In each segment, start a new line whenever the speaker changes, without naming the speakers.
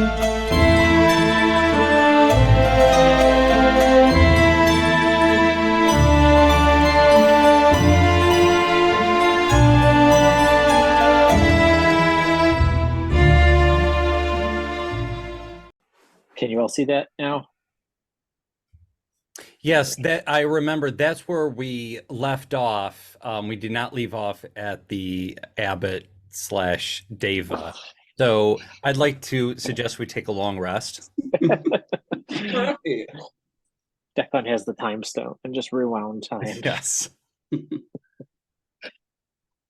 Can you all see that now?
Yes, that I remember. That's where we left off. We did not leave off at the Abbott slash Deva. So I'd like to suggest we take a long rest.
Right.
Declan has the time stone and just rewound time.
Yes.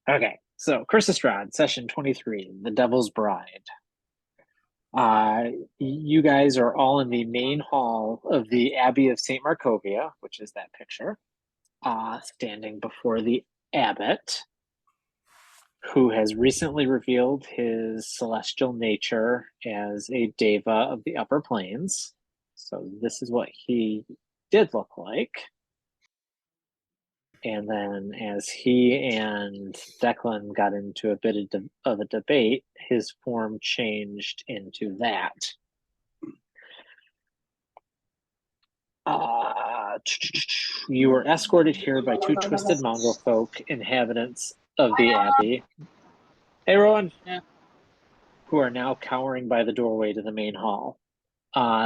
Okay, so Chris Estrad, session 23, The Devil's Bride. You guys are all in the main hall of the Abbey of St. Markovia, which is that picture, standing before the abbot, who has recently revealed his celestial nature as a deva of the upper planes. So this is what he did look like. And then as he and Declan got into a bit of a debate, his form changed into that. You were escorted here by two twisted mongrel folk, inhabitants of the abbey. Hey, Rowan.
Yeah.
Who are now cowering by the doorway to the main hall.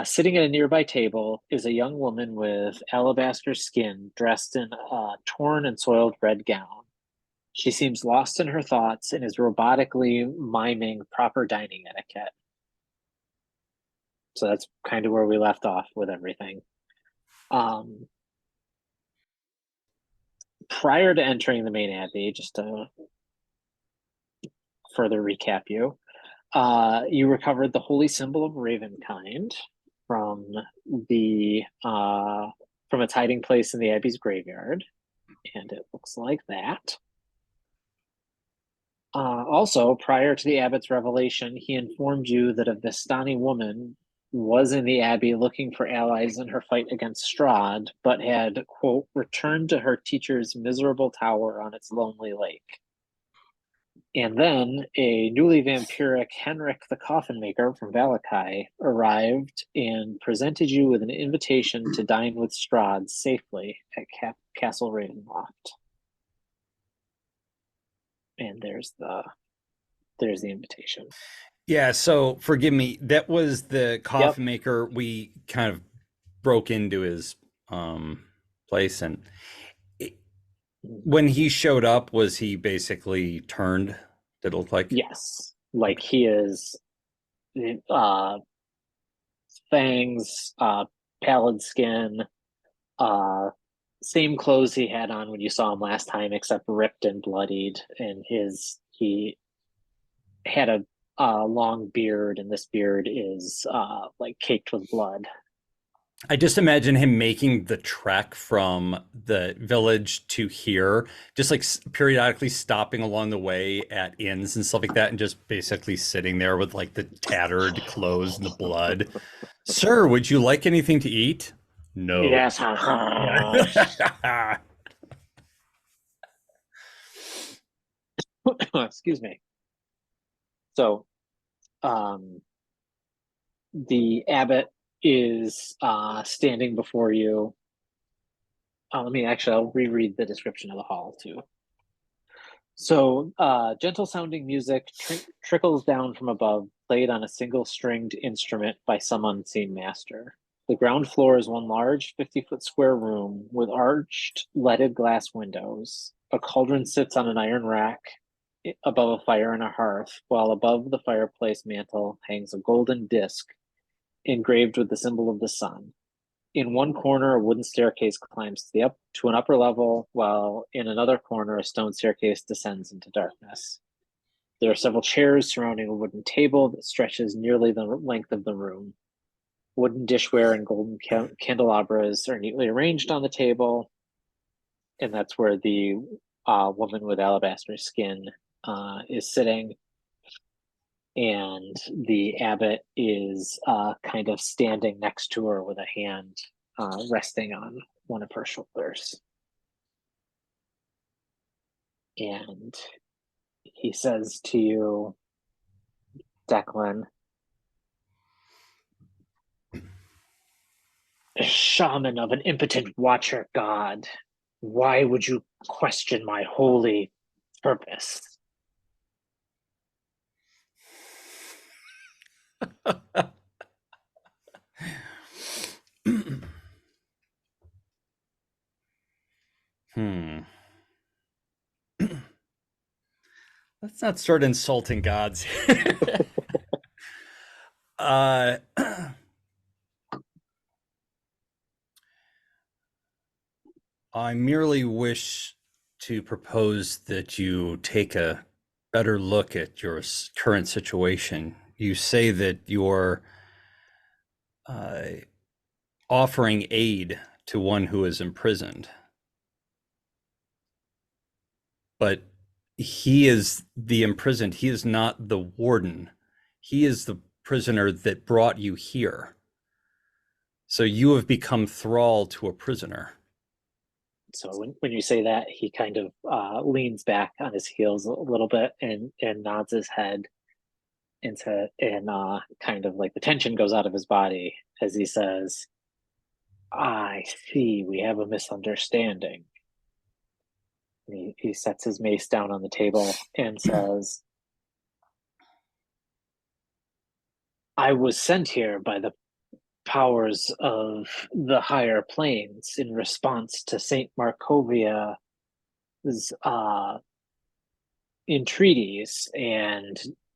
Sitting at a nearby table is a young woman with alabaster skin, dressed in a torn and soiled red gown. She seems lost in her thoughts and is robotically miming proper dining etiquette. So that's kind of where we left off with everything. Prior to entering the main abbey, just to further recap you, you recovered the holy symbol of Ravenkind from its hiding place in the abbey's graveyard, and it looks like that. Also, prior to the abbot's revelation, he informed you that a Vistani woman was in the abbey looking for allies in her fight against Strahd, but had, quote, returned to her teacher's miserable tower on its lonely lake. And then a newly vampiric Henrik the Coffin Maker from Valakai arrived and presented you with an invitation to dine with Strahd safely at Castle Ravenloft. And there's the invitation.
Yeah, so forgive me. That was the coffin maker. We kind of broke into his place, and when he showed up, was he basically turned? Did it look like?
Yes, like he is fangs, pallid skin, same clothes he had on when you saw him last time, except ripped and bloodied. And he had a long beard, and this beard is like caked with blood.
I just imagine him making the trek from the village to here, just like periodically stopping along the way at inns and stuff like that, and just basically sitting there with like the tattered clothes and the blood. Sir, would you like anything to eat? No.
Yes. Excuse me. So, the abbot is standing before you. I'll reread the description of the hall too. So, gentle sounding music trickles down from above, played on a single stringed instrument by some unseen master. The ground floor is one large 50-foot square room with arched leaded glass windows. A cauldron sits on an iron rack above a fire and a hearth, while above the fireplace mantel hangs a golden disc engraved with the symbol of the sun. In one corner, a wooden staircase climbs to an upper level, while in another corner, a stone staircase descends into darkness. There are several chairs surrounding a wooden table that stretches nearly the length of the room. Wooden dishware and golden candelabras are neatly arranged on the table, and that's where the woman with alabaster skin is sitting. And the abbot is kind of standing next to her with a hand resting on one of her shoulders. And he says to you, Declan, shaman of an impotent watcher god, why would you question my holy purpose?
Let's not start insulting gods here. uh, I merely wish to propose that you take a better look at your current situation. You say that you're uh, offering aid to one who is imprisoned, but he is the imprisoned. He is not the warden. He is the prisoner that brought you here. So you have become thrall to a prisoner.
So when you say that, he kind of leans back on his heels a little bit and nods his head and kind of like the tension goes out of his body as he says, I see we have a misunderstanding. And he sets his mace down on the table and says, I was sent here by the powers of the higher planes in response to Saint Markovia's entreaties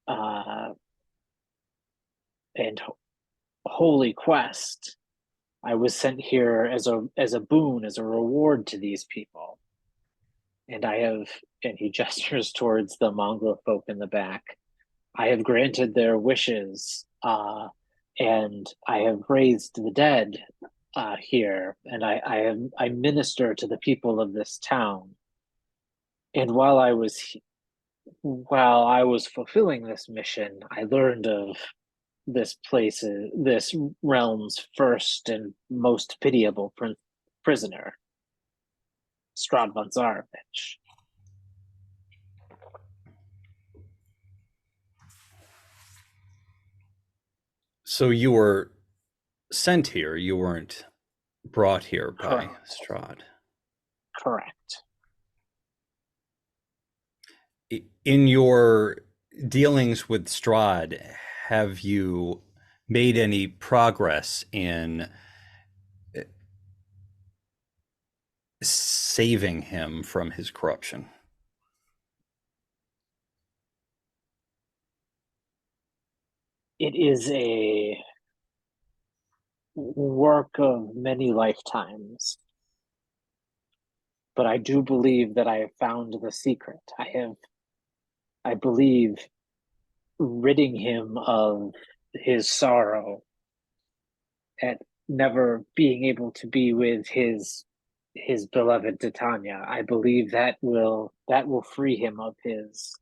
uh, and holy quest. I was sent here as a boon, as a reward to these people, and I have. And he gestures towards the mongrel folk in the back. I have granted their wishes, and I have raised the dead here, and I minister to the people of this town. And while I was fulfilling this mission, I learned of this realm's first and most pitiable prisoner, Strahd von Zarovich.
So you were sent here. You weren't brought here by
Correct.
Strahd.
Correct.
In your dealings with Strahd, have you made any progress in saving him from his corruption?
It is a work of many lifetimes, but I do believe that I have found the secret. I believe, ridding him of his sorrow at never being able to be with his beloved Titania. I believe that will free him of his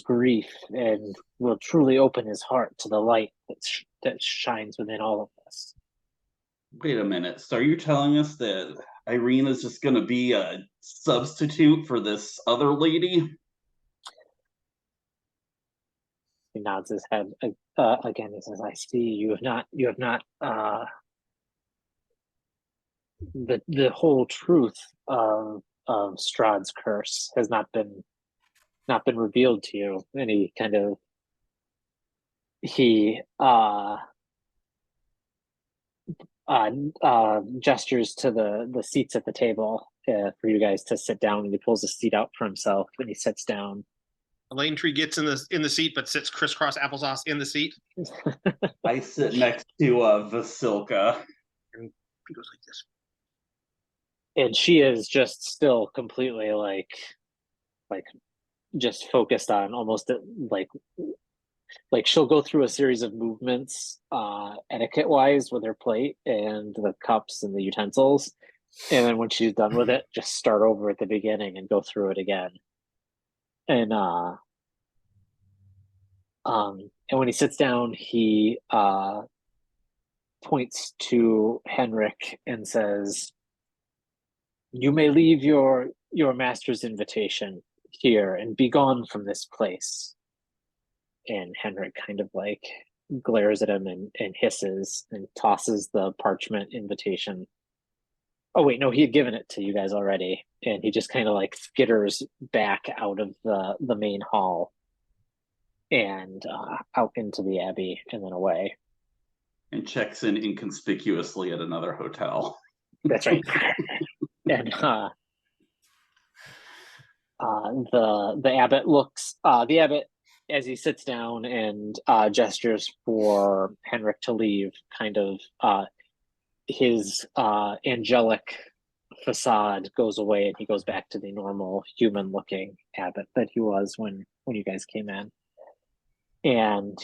grief and will truly open his heart to the light that shines within all of us.
Wait a minute. So are you telling us that Irene is just going to be a substitute for this other lady?
He nods his head again. He says, "I see you have not the whole truth of Strahd's curse has not been revealed to you." And he kind of he gestures to the seats at the table for you guys to sit down, and he pulls a seat out for himself and he sits down.
Elaine Tree gets in the seat, but sits crisscross applesauce in the seat.
I sit next to Vasilka.
And he goes like this.
And she is just still completely like just focused on almost like she'll go through a series of movements etiquette wise with her plate and the cups and the utensils, and then when she's done with it, just start over at the beginning and go through it again. And when he sits down, he points to Henrik and says, "You may leave your master's invitation here and be gone from this place." And Henrik kind of like glares at him and hisses and tosses the parchment invitation. Oh wait, no, he had given it to you guys already, and he just kind of like skitters back out of the main hall and out into the abbey and then away.
And checks in inconspicuously at another hotel.
That's right. And the abbot looks the abbot as he sits down and gestures for Henrik to leave, kind of his angelic facade goes away and he goes back to the normal human looking abbot that he was when you guys came in. And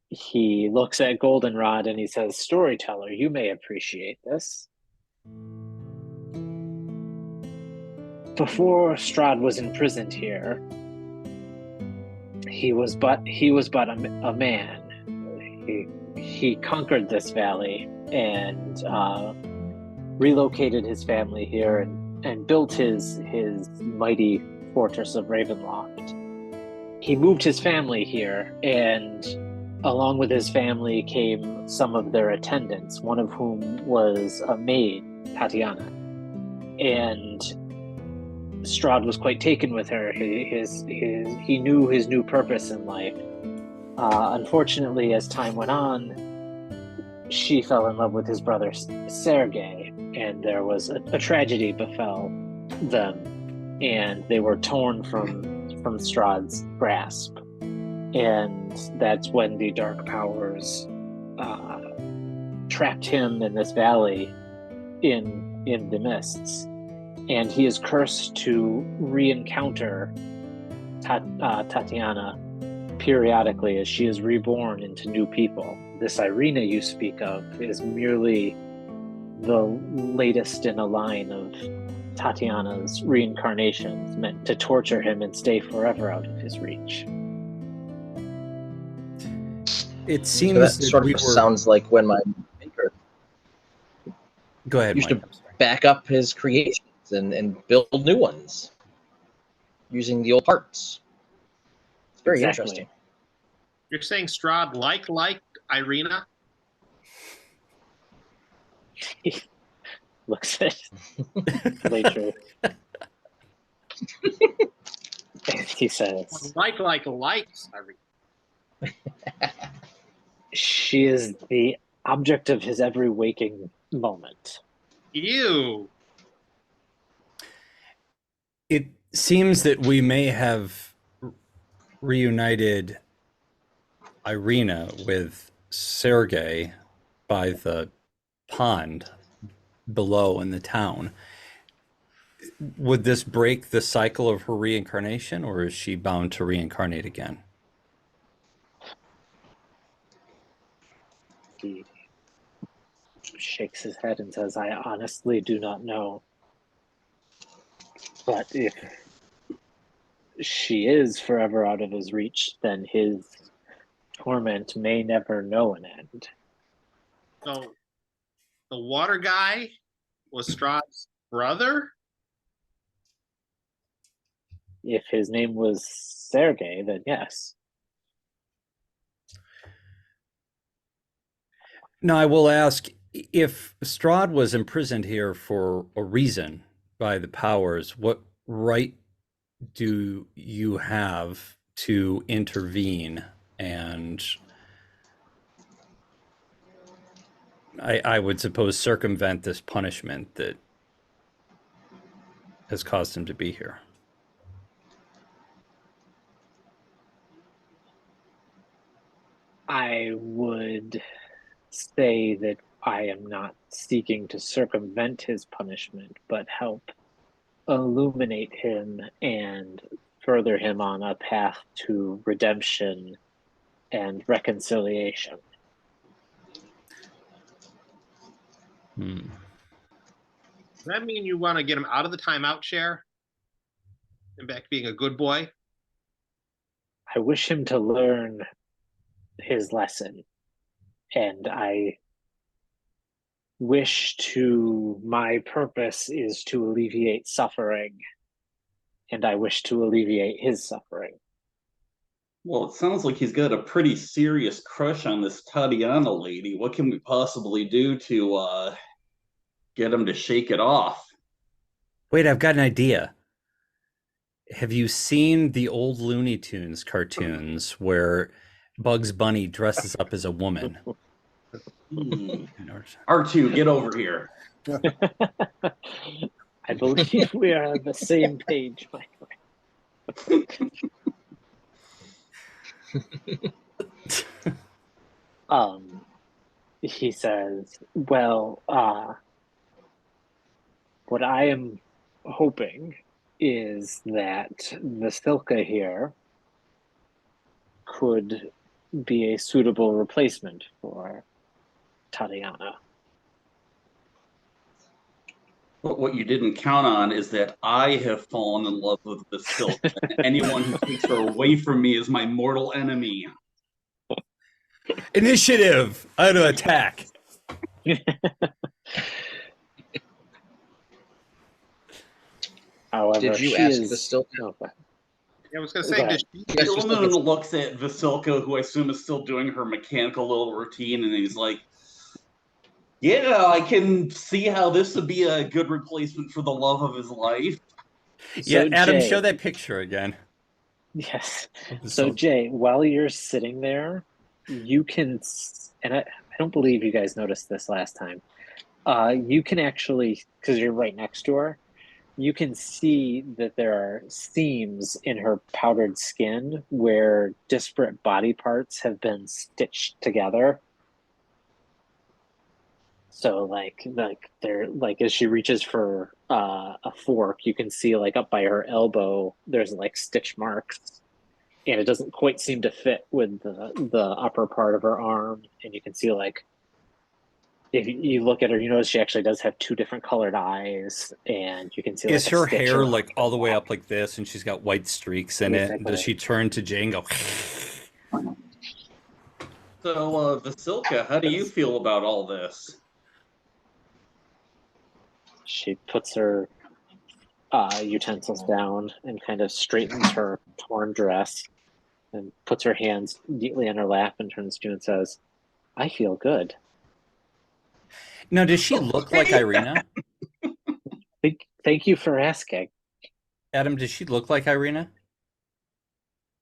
he looks at Goldenrod and he says, "Storyteller, you may appreciate this. Before Strahd was imprisoned here, he was but a man. He conquered this valley and relocated his family here and built his mighty fortress of Ravenloft. He moved his family here, and along with his family came some of their attendants, one of whom was a maid, Tatiana. And Strahd was quite taken with her. He knew his new purpose in life. Unfortunately, as time went on, she fell in love with his brother Sergei, and there was a tragedy befell them, and they were torn from Strahd's grasp. And that's when the Dark Powers trapped him in this valley in the mists. And he is cursed to re-encounter Tatiana periodically as she is reborn into new people. This Irina you speak of is merely the latest in a line of Tatiana's reincarnations meant to torture him and stay forever out of his reach.
It seems
So that
that
sort
we
of
were...
sounds like when my maker
Go ahead,
used
Mike.
to
I'm sorry.
back up his creations and build new ones using the old parts. It's very
Exactly.
interesting.
You're saying Strahd like Irina?
He looks at Latry. And he says,
Like likes Irina.
"She is the object of his every waking moment."
Ew.
It seems that we may have reunited Irina with Sergei by the pond below in the town. Would this break the cycle of her reincarnation, or is she bound to reincarnate again?
He shakes his head and says, "I honestly do not know. But if she is forever out of his reach, then his torment may never know an end."
So the water guy was Strahd's brother?
If his name was Sergei, then yes.
Now, I will ask, if Strahd was imprisoned here for a reason by the powers, what right do you have to intervene and, I would suppose, circumvent this punishment that has caused him to be here?
I would say that I am not seeking to circumvent his punishment, but help illuminate him and further him on a path to redemption and reconciliation.
Hmm.
Does that mean you want to get him out of the timeout chair and back to being a good boy?
I wish him to learn his lesson, and my purpose is to alleviate suffering, and I wish to alleviate his suffering.
Well, it sounds like he's got a pretty serious crush on this Tatiana lady. What can we possibly do to get him to shake it off?
Wait, I've got an idea. Have you seen the old Looney Tunes cartoons where Bugs Bunny dresses up as a woman?
R2, get over here.
I believe we are on the same page, my friend. He says, well, what I am hoping is that Vasilka here could be a suitable replacement for Tatiana.
But what you didn't count on is that I have fallen in love with Vasilka. Anyone who takes her away from me is my mortal enemy.
Initiative! I'm to attack.
However,
Did you
she
ask
is...
Vasilka?
Oh, but...
I was going to
Go
say,
ahead.
does she
Yes,
Gilman looks at Vasilka, who I assume is still doing her mechanical little routine, and he's like, yeah, I can see how this would be a good replacement for the love of his life.
Yeah,
So,
Adam,
Jay,
show that picture again.
yes.
of the
So,
silk.
Jay, while you're sitting there, you can, and I don't believe you guys noticed this last time. You can actually, because you're right next to her, you can see that there are seams in her powdered skin where disparate body parts have been stitched together. So like they're like as she reaches for a fork, you can see like up by her elbow there's like stitch marks, and it doesn't quite seem to fit with the upper part of her arm. And you can see like if you look at her, you notice she actually does have two different colored eyes, and you can see
Is
like a
her
stitch
hair
around
like
her
all the way
back.
up like this and she's got white streaks in it?
Exactly.
Does she turn to Jay and go,
So, Vasilka, how do you feel about all this?
She puts her utensils down and kind of straightens her torn dress and puts her hands neatly on her lap and turns to you and says, I feel good.
now, does she look like Irina?
Thank you for asking.
Adam, does she look like Irina?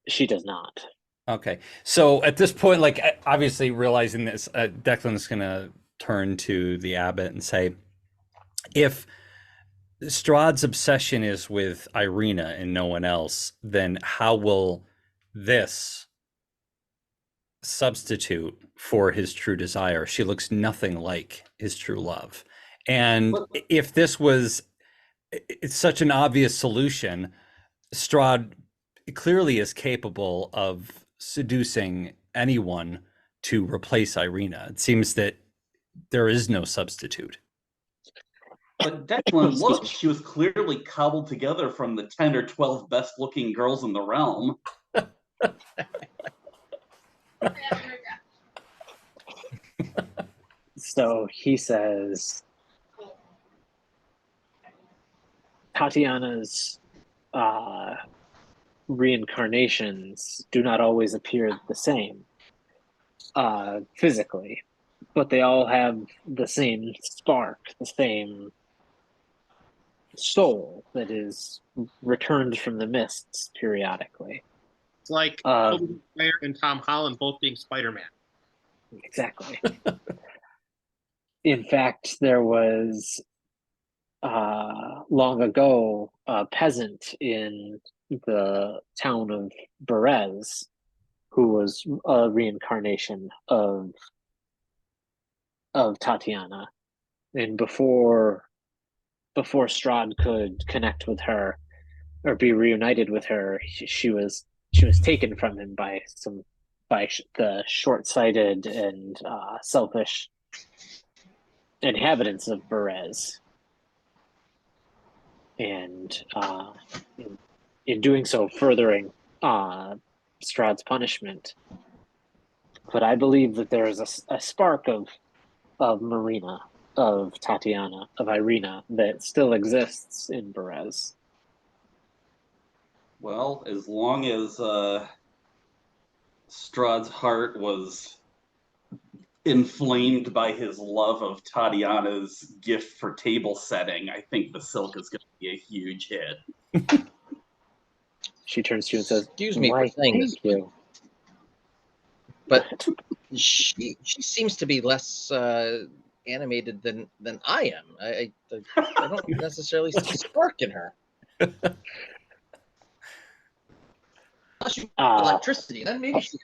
She does not.
Okay. So at this point, like obviously realizing this, Declan's going to turn to the abbot and say, if Strahd's obsession is with Irina and no one else, then how will this substitute for his true desire? She looks nothing like his true love. And if this was it's such an obvious solution, Strahd clearly is capable of seducing anyone to replace Irina. It seems that there is no substitute.
But Declan, look,
Excuse me.
she was clearly cobbled together from the 10 or 12 best looking girls in the realm.
So he says, Tatiana's reincarnations do not always appear the same physically, but they all have the same spark, the same soul that is returned from the mists periodically.
It's like
Um,
Tobey Maguire and Tom Holland both being Spider-Man.
Exactly. In fact, there was long ago a peasant in the town of Berez who was a reincarnation of Tatiana, and before Strahd could connect with her or be reunited with her, she was taken from him by the short-sighted and selfish inhabitants of Berez, and in doing so, furthering Strahd's punishment. But I believe that there is a spark of Marina, of Tatiana, of Irina that still exists in Berez.
Well, as long as Strahd's heart was inflamed by his love of Tatiana's gift for table setting, I think Vasilka's going to be a huge hit.
She turns to you and says,
Excuse me for
"Why,
saying this,
thank you."
but she seems to be less animated than I am. I don't necessarily see a spark in her. Unless you electricity, then maybe she.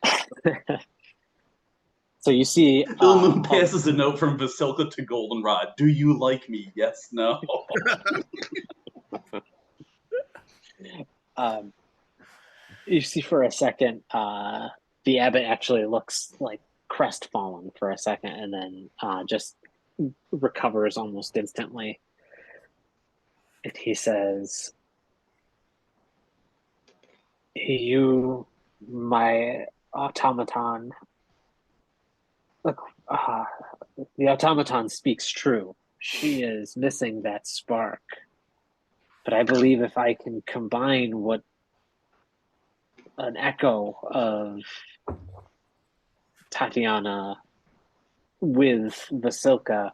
So you see,
Ilmun passes a note from Vasilka to Goldenrod. Do you like me? Yes, no.
You see for a second, the abbot actually looks like crestfallen for a second, and then just recovers almost instantly. And he says, "You, my automaton, look, the automaton speaks true. She is missing that spark. But I believe if I can combine what an echo of Tatiana with Vasilka,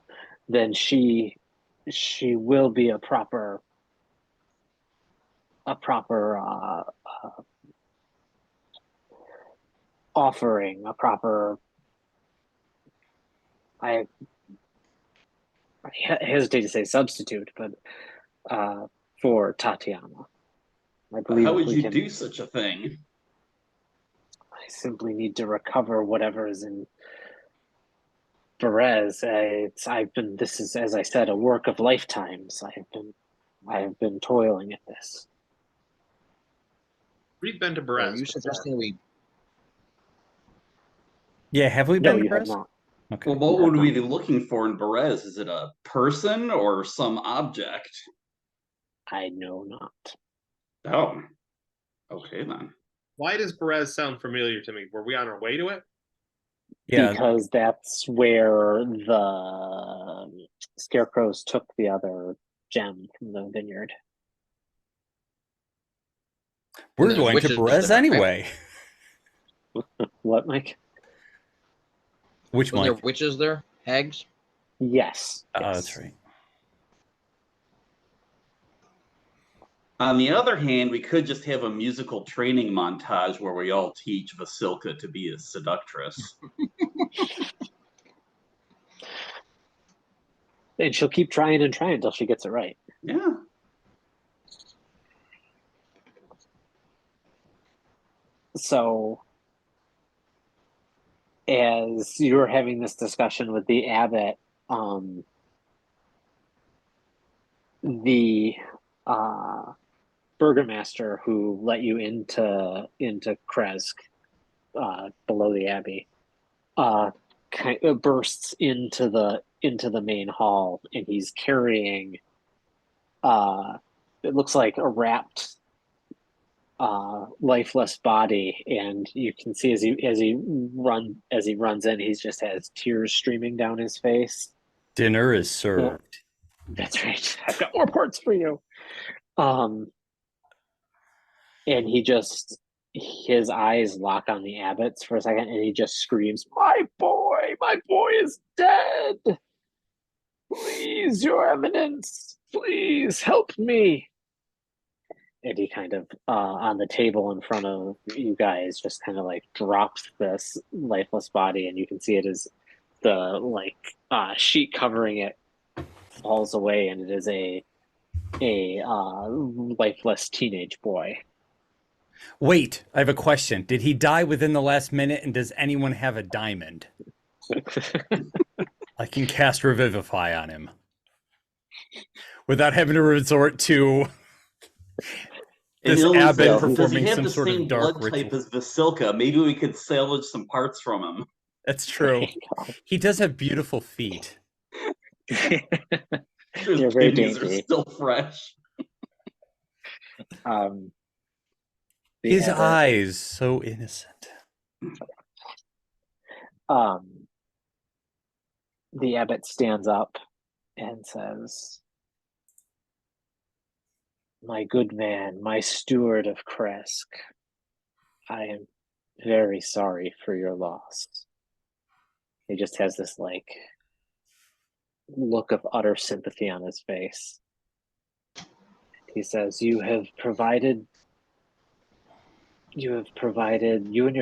then she will be a proper offering, a proper. I hesitate to say substitute, but for Tatiana. I believe
How
if
would
we
you
can,
do such a thing?
I simply need to recover whatever is in Perez. This is, as I said, a work of lifetimes. I have been toiling at this.
We've been to
Are
Perez
you
before.
suggesting we?
Yeah, have we
No,
been to
you have
Brest?
not.
Okay.
Well, what
You have
would we
not.
be looking for in Berez? Is it a person or some object?
I know not.
Oh, okay then.
Why does Perez sound familiar to me? Were we on our way to it?
Yeah,
Because that's where the scarecrows took the other gem from the vineyard.
we're
There's
going to
witches
Brest
there, right?
anyway.
What, Mike?
Which
Were there
Mike?
witches there? Hags?
Yes.
That's right.
On the other hand, we could just have a musical training montage where we all teach Vasilka to be a seductress.
And she'll keep trying and trying until she gets it right.
Yeah.
So, as you're having this discussion with the abbot, the burgomaster who let you into Kresk, below the abbey, kind of bursts into the main hall, and he's carrying it looks like a wrapped lifeless body, and you can see as he runs in, he just has tears streaming down his face.
Dinner is served.
That's right. I've got more parts for you. And his eyes lock on the abbots for a second, and he just screams, my boy is dead. Please, your eminence, please help me." And he kind of, on the table in front of you guys, just kind of like drops this lifeless body, and you can see it as the sheet covering it falls away, and it is a lifeless teenage boy.
Wait, I have a question. Did he die within the last minute, and does anyone have a diamond? I can cast Revivify on him without having to resort to this abbot performing
does he have
some
the
sort
same
of dark
blood type
ritual.
as Vasilka? Maybe we could salvage some parts from him.
That's true. He does have beautiful feet.
His
They're very
kidneys are
dainty.
still fresh.
The
His
abbot,
eyes, so innocent.
the abbot stands up and says, "My good man, my steward of Kresk, I am very sorry for your loss. He just has this like look of utter sympathy on his face. He says, you and your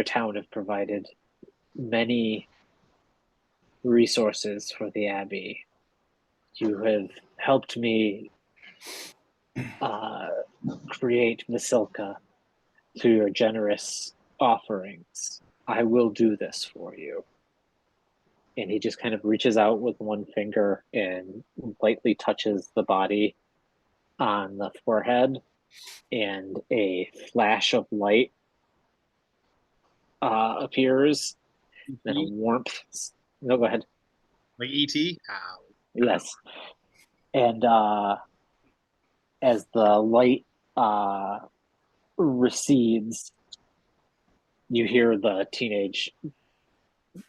town have provided many resources for the Abbey. You have helped me create Vasilka through your generous offerings. I will do this for you. And he just kind of reaches out with one finger and lightly touches the body on the forehead, and a flash of light appears, and a warmth. No, go ahead.
Like ET? Ow.
Yes. And as the light recedes, you hear the teenage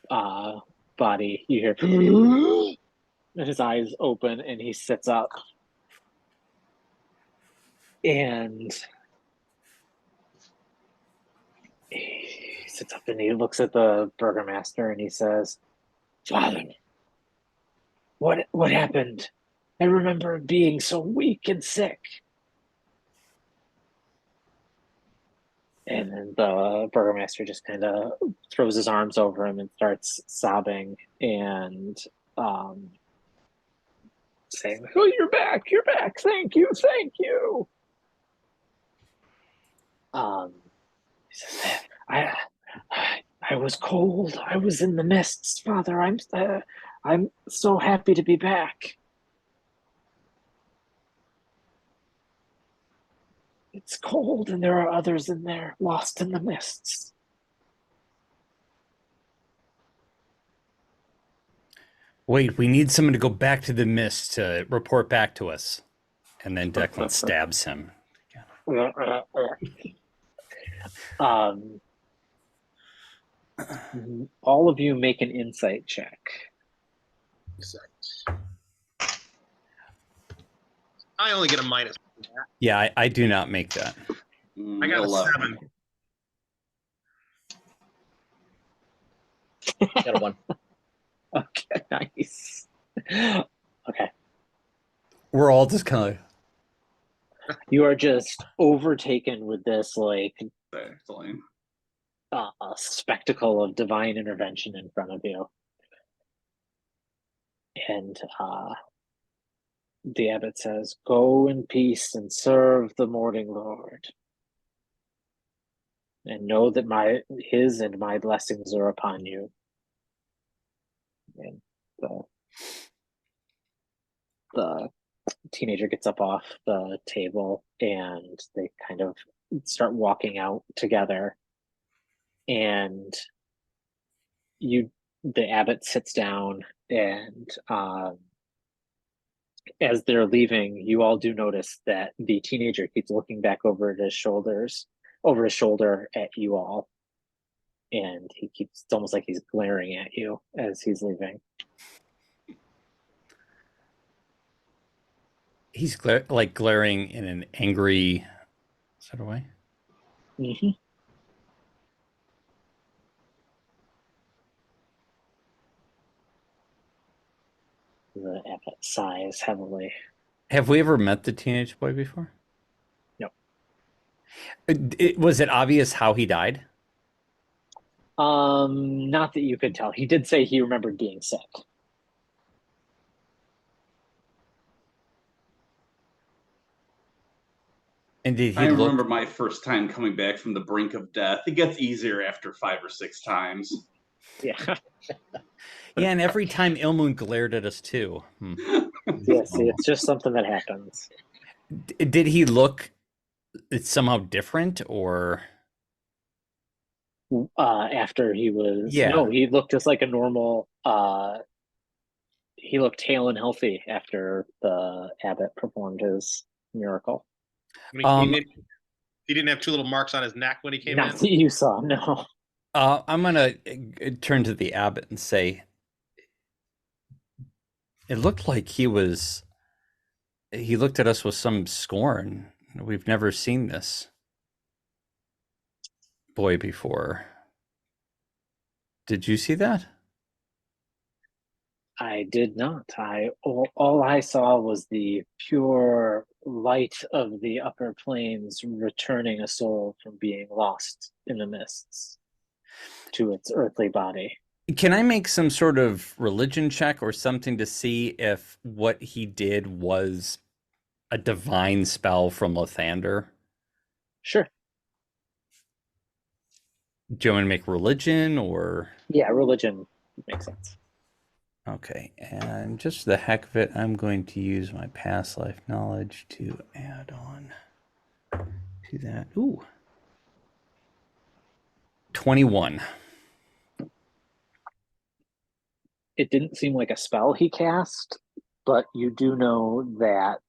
body. You hear, and his eyes open, and he sits up. And he sits up and he looks at the burgomaster and he says, Father, what happened? I remember being so weak and sick. And then the burgomaster just kind of throws his arms over him and starts sobbing and saying, "Oh, you're back! You're back! Thank you! Thank you!" He says, I was cold. I was in the mists, Father. I'm so happy to be back. It's cold, and there are others in there, lost in the mists.
Wait, we need someone to go back to the mist to report back to us. And then Declan stabs him.
All of you make an insight check.
I only get a minus.
Yeah, I do not make that.
I got
11.
a 7.
Got a 1.
Okay, nice. Okay.
We're all just kind of
You are just overtaken with this like
Excellent.
spectacle of divine intervention in front of you. And the abbot says, go in peace and serve the morning Lord. And know that his and my blessings are upon you. And the teenager gets up off the table and they kind of start walking out together. And the abbot sits down, and as they're leaving, you all do notice that the teenager keeps looking back over his shoulder at you all. And it's almost like he's glaring at you as he's leaving.
he's glaring in an angry sort of way.
Mm-hmm. The abbot sighs heavily.
Have we ever met the teenage boy before?
No.
Was it obvious how he died?
Not that you could tell. He did say he remembered being sick.
And did
I
he
remember
look?
my first time coming back from the brink of death. It gets easier after 5 or 6 times.
Yeah.
Yeah, and every time Ilmoon glared at us too.
Yeah, see, it's just something that happens.
Did he look somehow different, or?
After he was...
Yeah.
No, he looked just like a normal... he looked hale and healthy after the abbot performed his miracle.
I mean, he didn't have 2 little marks on his neck when he came
Not
in.
that you saw, no.
I'm gonna turn to the abbot and say, it looked like he looked at us with some scorn. We've never seen this boy before. Did you see that?
I did not. All I saw was the pure light of the upper planes returning a soul from being lost in the mists to its earthly body.
Can I make some sort of religion check or something to see if what he did was a divine spell from Lathander?
Sure.
Do you want to make religion or?
Yeah, religion makes sense.
Okay, and just for the heck of it, I'm going to use my past life knowledge to add on to that. Ooh. 21.
It didn't seem like a spell he cast, but you do know that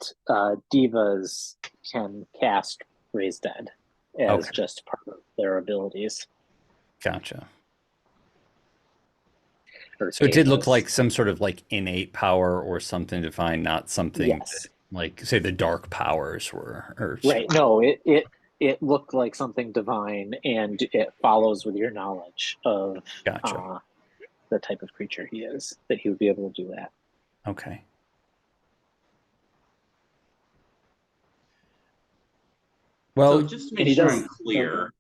divas can cast Raise Dead as
Okay.
just part of their abilities.
Gotcha.
Or
So it did look
capers.
like some sort of like innate power or something divine, not something
Yes.
that, like, say, the dark powers were. Or
Right. No, it looked like something divine, and it follows with your knowledge of
Gotcha.
the type of creature he is, that he would be able to do that.
Okay. Well,
So just to
And
make
he
sure
does.
I'm clear,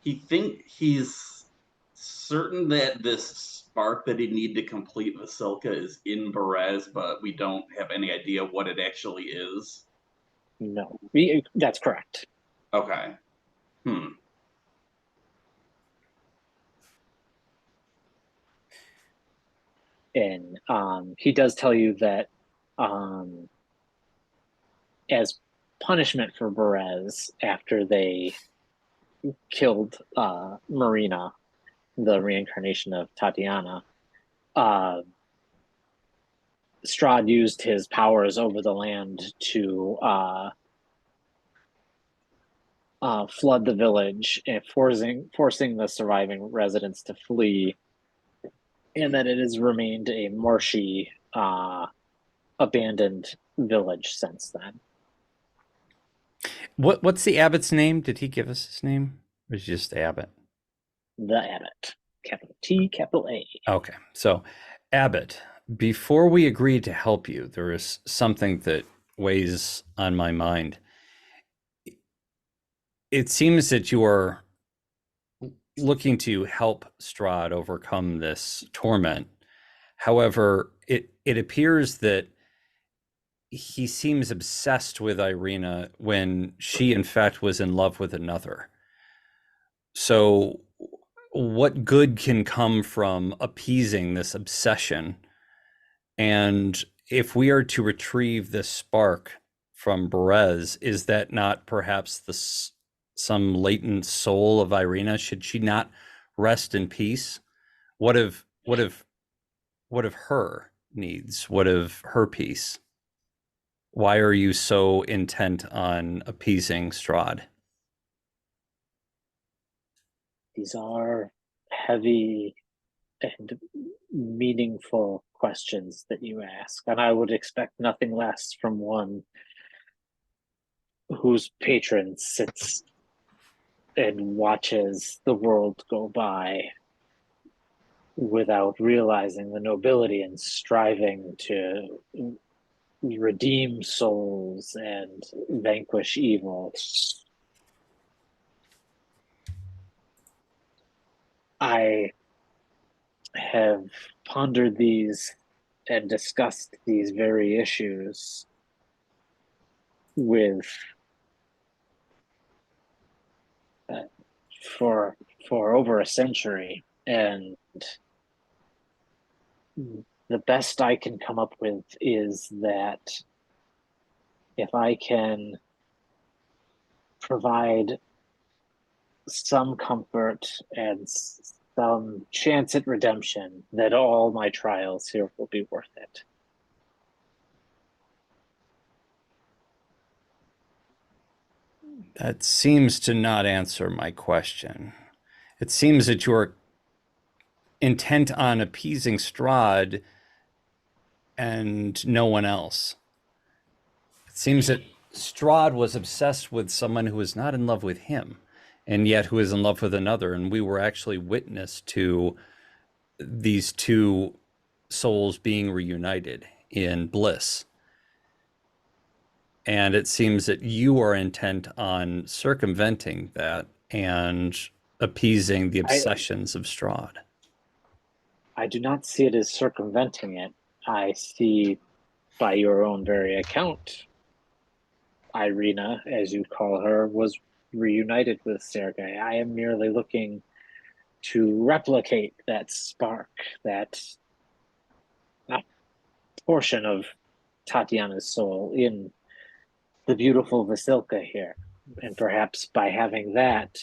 he's certain that this spark that he'd need to complete Vasilka is in Berez, but we don't have any idea what it actually is.
No, that's correct.
Okay.
And he does tell you that as punishment for Berez, after they killed Marina, the reincarnation of Tatiana, Strahd used his powers over the land to flood the village and forcing the surviving residents to flee, and that it has remained a marshy, abandoned village since then.
what's the abbot's name? Did he give us his name? Or is it just Abbot?
The abbot, capital T, capital A.
Okay, so Abbot, before we agree to help you, there is something that weighs on my mind. It seems that you are looking to help Strahd overcome this torment. However, it appears that he seems obsessed with Irina when she, in fact, was in love with another. So, what good can come from appeasing this obsession? And if we are to retrieve this spark from Berez, is that not perhaps some latent soul of Irina? Should she not rest in peace? What of her needs? What of her peace? Why are you so intent on appeasing Strahd?
These are heavy and meaningful questions that you ask, and I would expect nothing less from one whose patron sits and watches the world go by without realizing the nobility and striving to redeem souls and vanquish evil. I have pondered these and discussed these very issues with for over a century, and the best I can come up with is that if I can provide some comfort and some chance at redemption, that all my trials here will be worth it.
That seems to not answer my question. It seems that you're intent on appeasing Strahd and no one else. It seems that Strahd was obsessed with someone who was not in love with him. and yet who is in love with another. And we were actually witness to these two souls being reunited in bliss. And it seems that you are intent on circumventing that and appeasing the obsessions of Strahd.
I do not see it as circumventing it. I see, by your own very account, Irina, as you call her, was reunited with Sergei. I am merely looking to replicate that spark, that portion of Tatiana's soul in the beautiful Vasilka here. And perhaps by having that,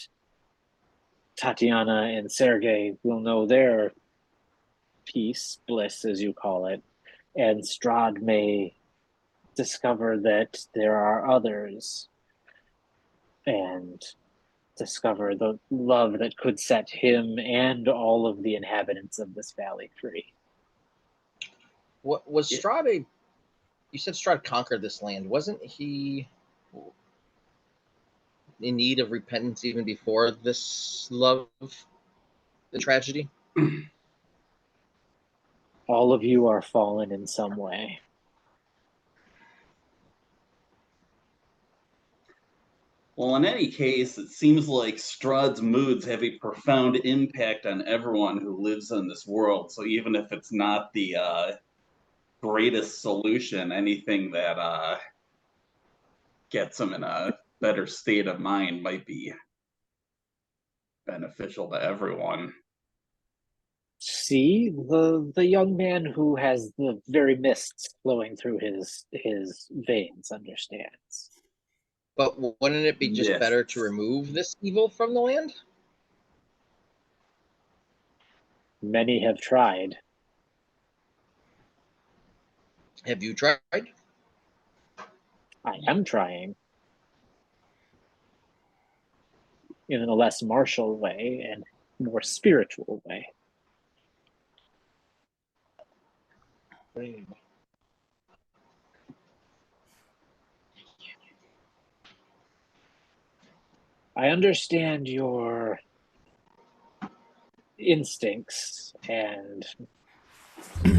Tatiana and Sergei will know their peace, bliss, as you call it, and Strahd may discover that there are others and discover the love that could set him and all of the inhabitants of this valley free.
What was Strahd you said Strahd conquered this land. Wasn't he in need of repentance even before this love, the tragedy?
All of you are fallen in some way.
Well, in any case, it seems like Strahd's moods have a profound impact on everyone who lives in this world. So even if it's not the greatest solution, anything that gets him in a better state of mind might be beneficial to everyone.
See, the young man who has the very mists flowing through his veins understands.
But wouldn't it be just
Yes.
better to remove this evil from the land?
Many have tried.
Have you tried?
I am trying. In a less martial way and more spiritual way. I understand your instincts, and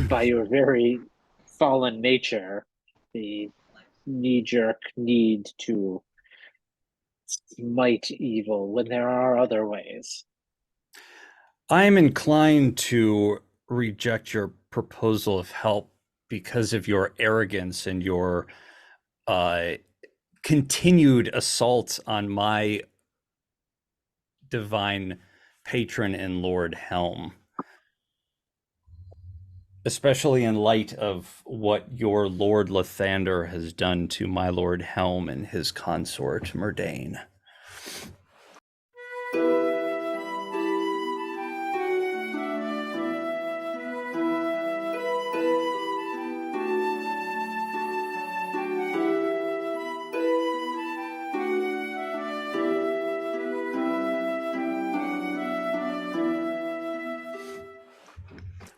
by your very fallen nature, the knee-jerk need to smite evil when there are other ways.
I'm inclined to reject your proposal of help because of your arrogance and your continued assault on my divine patron and Lord Helm, especially in light of what your Lord Lathander has done to my Lord Helm and his consort Myrdain.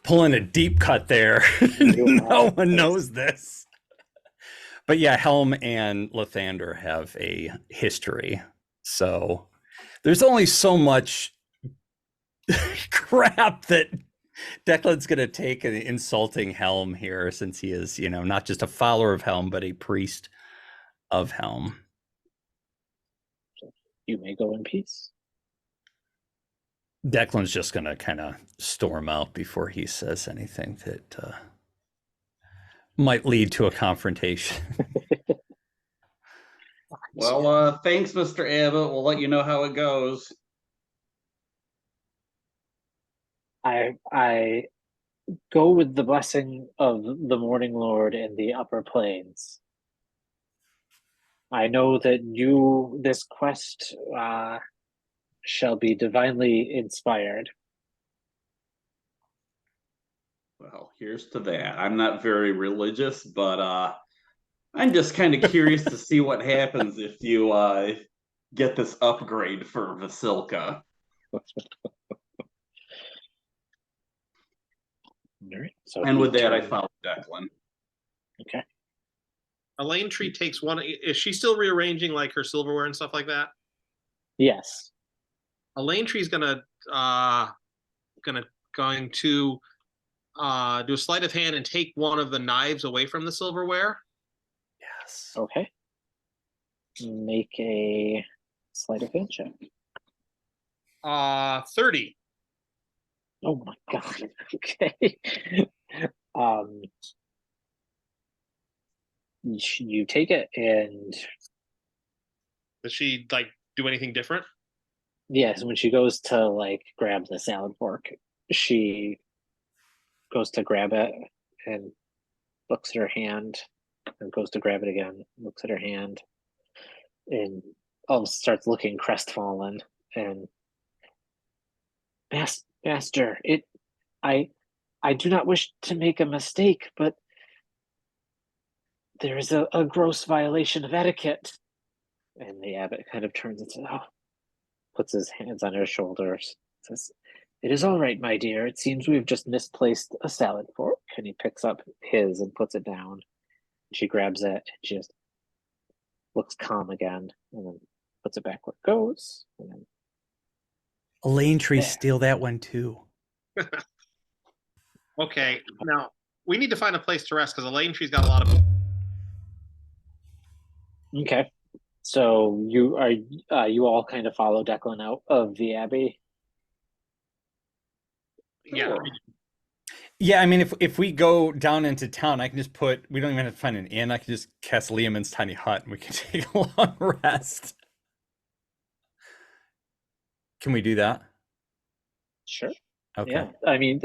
Pulling a deep cut there. No one knows this. But yeah, Helm and Lathander have a history. So there's only so much crap that Declan's going to take in insulting Helm here, since he is, not just a follower of Helm, but a priest of Helm.
You may go in peace.
Declan's just going to kind of storm out before he says anything that might lead to a confrontation.
Well, thanks, Mr. Abbott. We'll let you know how it goes.
I go with the blessing of the Morning Lord and the upper planes. I know that this quest shall be divinely inspired.
Well, here's to that. I'm not very religious, but I'm just kind of curious to see what happens if you get this upgrade for Vasilka.
Right, so
and with that, I follow Declan.
Okay.
Elaine Tree takes one. Is she still rearranging like her silverware and stuff like that?
Yes.
Elaine Tree's going to do a sleight of hand and take one of the knives away from the silverware.
Yes.
Okay. Make a sleight of hand check.
30.
Oh my god. Okay. Um, you take it, and
Does she like do anything different?
yes, when she goes to like grab the salad fork, she goes to grab it and looks at her hand, and goes to grab it again, looks at her hand, and starts looking crestfallen. And master, I I do not wish to make a mistake, but there is a gross violation of etiquette. And the abbot kind of turns and says, "Oh," puts his hands on her shoulders, says, "It is all right, my dear. It seems we've just misplaced a salad fork." And he picks up his and puts it down. She grabs it and she just looks calm again, and then puts it back where it goes. And then
Elaine Tree,
there.
steal that one too.
Okay, now we need to find a place to rest because Elaine Tree's got a lot of.
Okay. So you all kind of follow Declan out of the abbey.
Yeah.
Yeah, I mean, if we go down into town, I can just we don't even have to find an inn. I can just cast Liamon's tiny hut and we can take a long rest. Can we do that?
Sure.
Okay.
Yeah. I mean,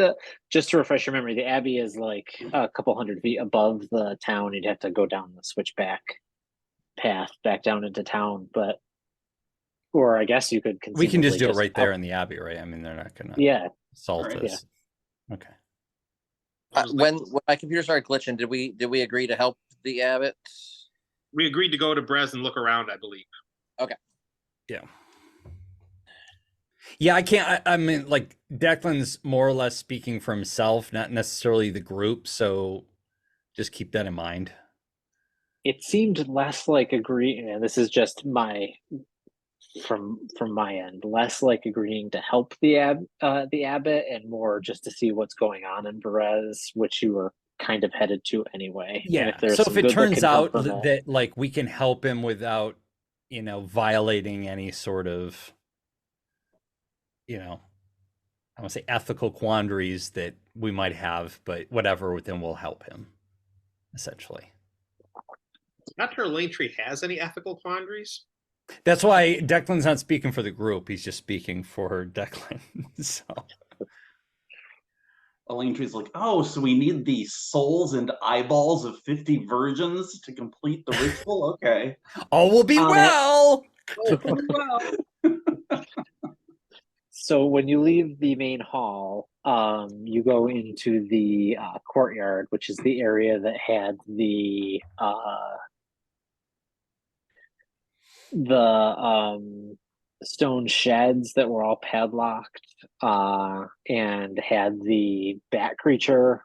just to refresh your memory, the abbey is like a couple 100 feet above the town. You'd have to go down the switchback path back down into town, or I guess you could
We can just
conceivably
do it right there
up-
in the abbey, right? I mean, they're not gonna
Yeah.
assault
Alright.
us. Okay.
When my computer started glitching, did we agree to help the abbot?
We agreed to go to Brez and look around, I believe.
Yeah. Yeah, I can't. I mean, like Declan's more or less speaking for himself, not necessarily the group. So just keep that in mind.
It seemed less like agreeing, and this is just from my end, less like agreeing to help the abbot, and more just to see what's going on in Perez, which you were kind of headed to anyway. And
Yeah.
if there's
So
some
if it
good that
turns
can come
out
from it-
that like we can help him without, violating any sort of, I don't want to say ethical quandaries that we might have, but whatever, then we'll help him. Essentially.
Not sure Elaine Tree has any ethical quandaries.
That's why Declan's not speaking for the group. He's just speaking for Declan. So
Elaine Tree's like, oh, so we need the souls and eyeballs of 50 virgins to complete the ritual? Okay.
all will be
On it.
well.
So when you leave the main hall, you go into the courtyard, which is the area that had the stone sheds that were all padlocked, and had the bat creature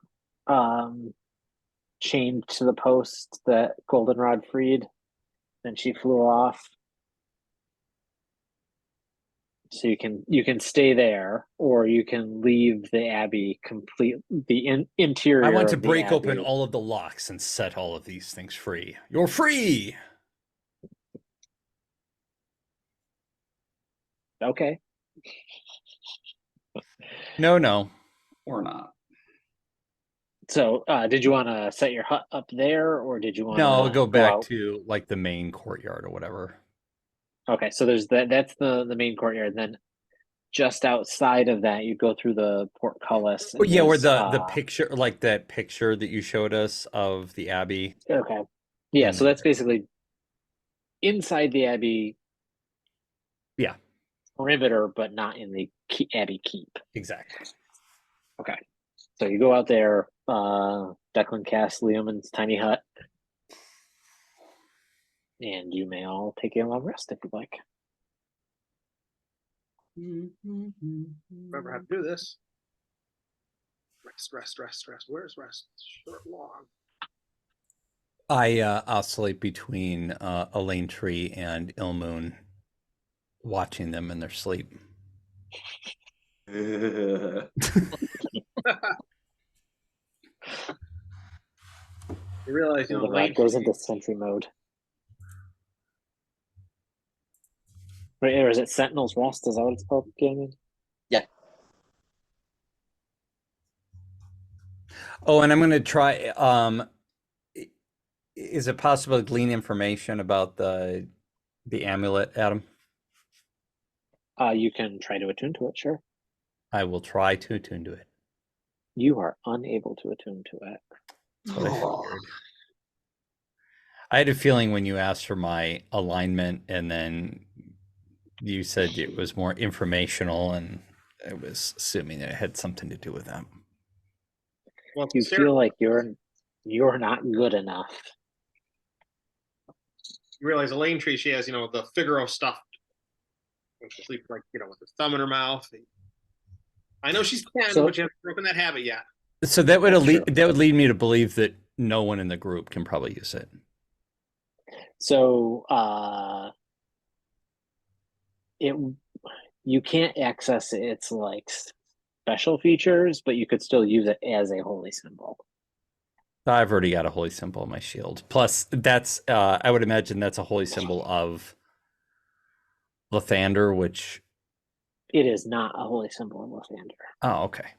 chained to the post that Goldenrod freed. Then she flew off. So you can stay there, or you can leave the abbey interior.
I want to
of the
break open
abbey.
all of the locks and set all of these things free. You're free.
Okay.
No.
Or not.
So, did you want to set your hut up there, or did you want
No, I'll
to
go back
out?
to like the main courtyard or whatever.
Okay, so there's that's the main courtyard. Then just outside of that, you go through the portcullis.
Oh, yeah, where
there's,
the picture, like that picture that you showed us of the abbey.
Okay. Yeah,
And
so that's basically inside the abbey.
Yeah.
Perimeter, but not in the abbey keep.
Exactly.
Okay. So you go out there, Declan casts Leoman's tiny hut, and you may all take a long rest if you'd like.
Remember how to do this. Rest. Where's rest? Short, long.
I oscillate between Elaine Tree and Ilmoon, watching them in their sleep.
Ugh.
You realize,
The
Lane
rat goes
tree,
into sentry mode. Right, or is it Sentinel's Rest? Is that what it's called, gaming?
Oh, and I'm going to try. Is it possible to glean information about the amulet, Adam?
You can try to attune to it, sure.
I will try to attune to it.
You are unable to attune to it.
That's what I figured. I had a feeling when you asked for my alignment and then you said it was more informational, and I was assuming it had something to do with that.
well,
You
Sarah,
feel like you're not good enough.
you realize the Lane tree, she has, the Figaro stuff. When she sleeps, like, with her thumb in her mouth. I know she's 10,
So-
but she hasn't broken that habit yet.
So that would
That's
lead
true.
that would lead me to believe that no one in the group can probably use it.
So you can't access its like special features, but you could still use it as a holy symbol.
I've already got a holy symbol on my shield. Plus, that's I would imagine that's a holy symbol of Lathander, which
It is not a holy symbol of Lathander.
oh, okay.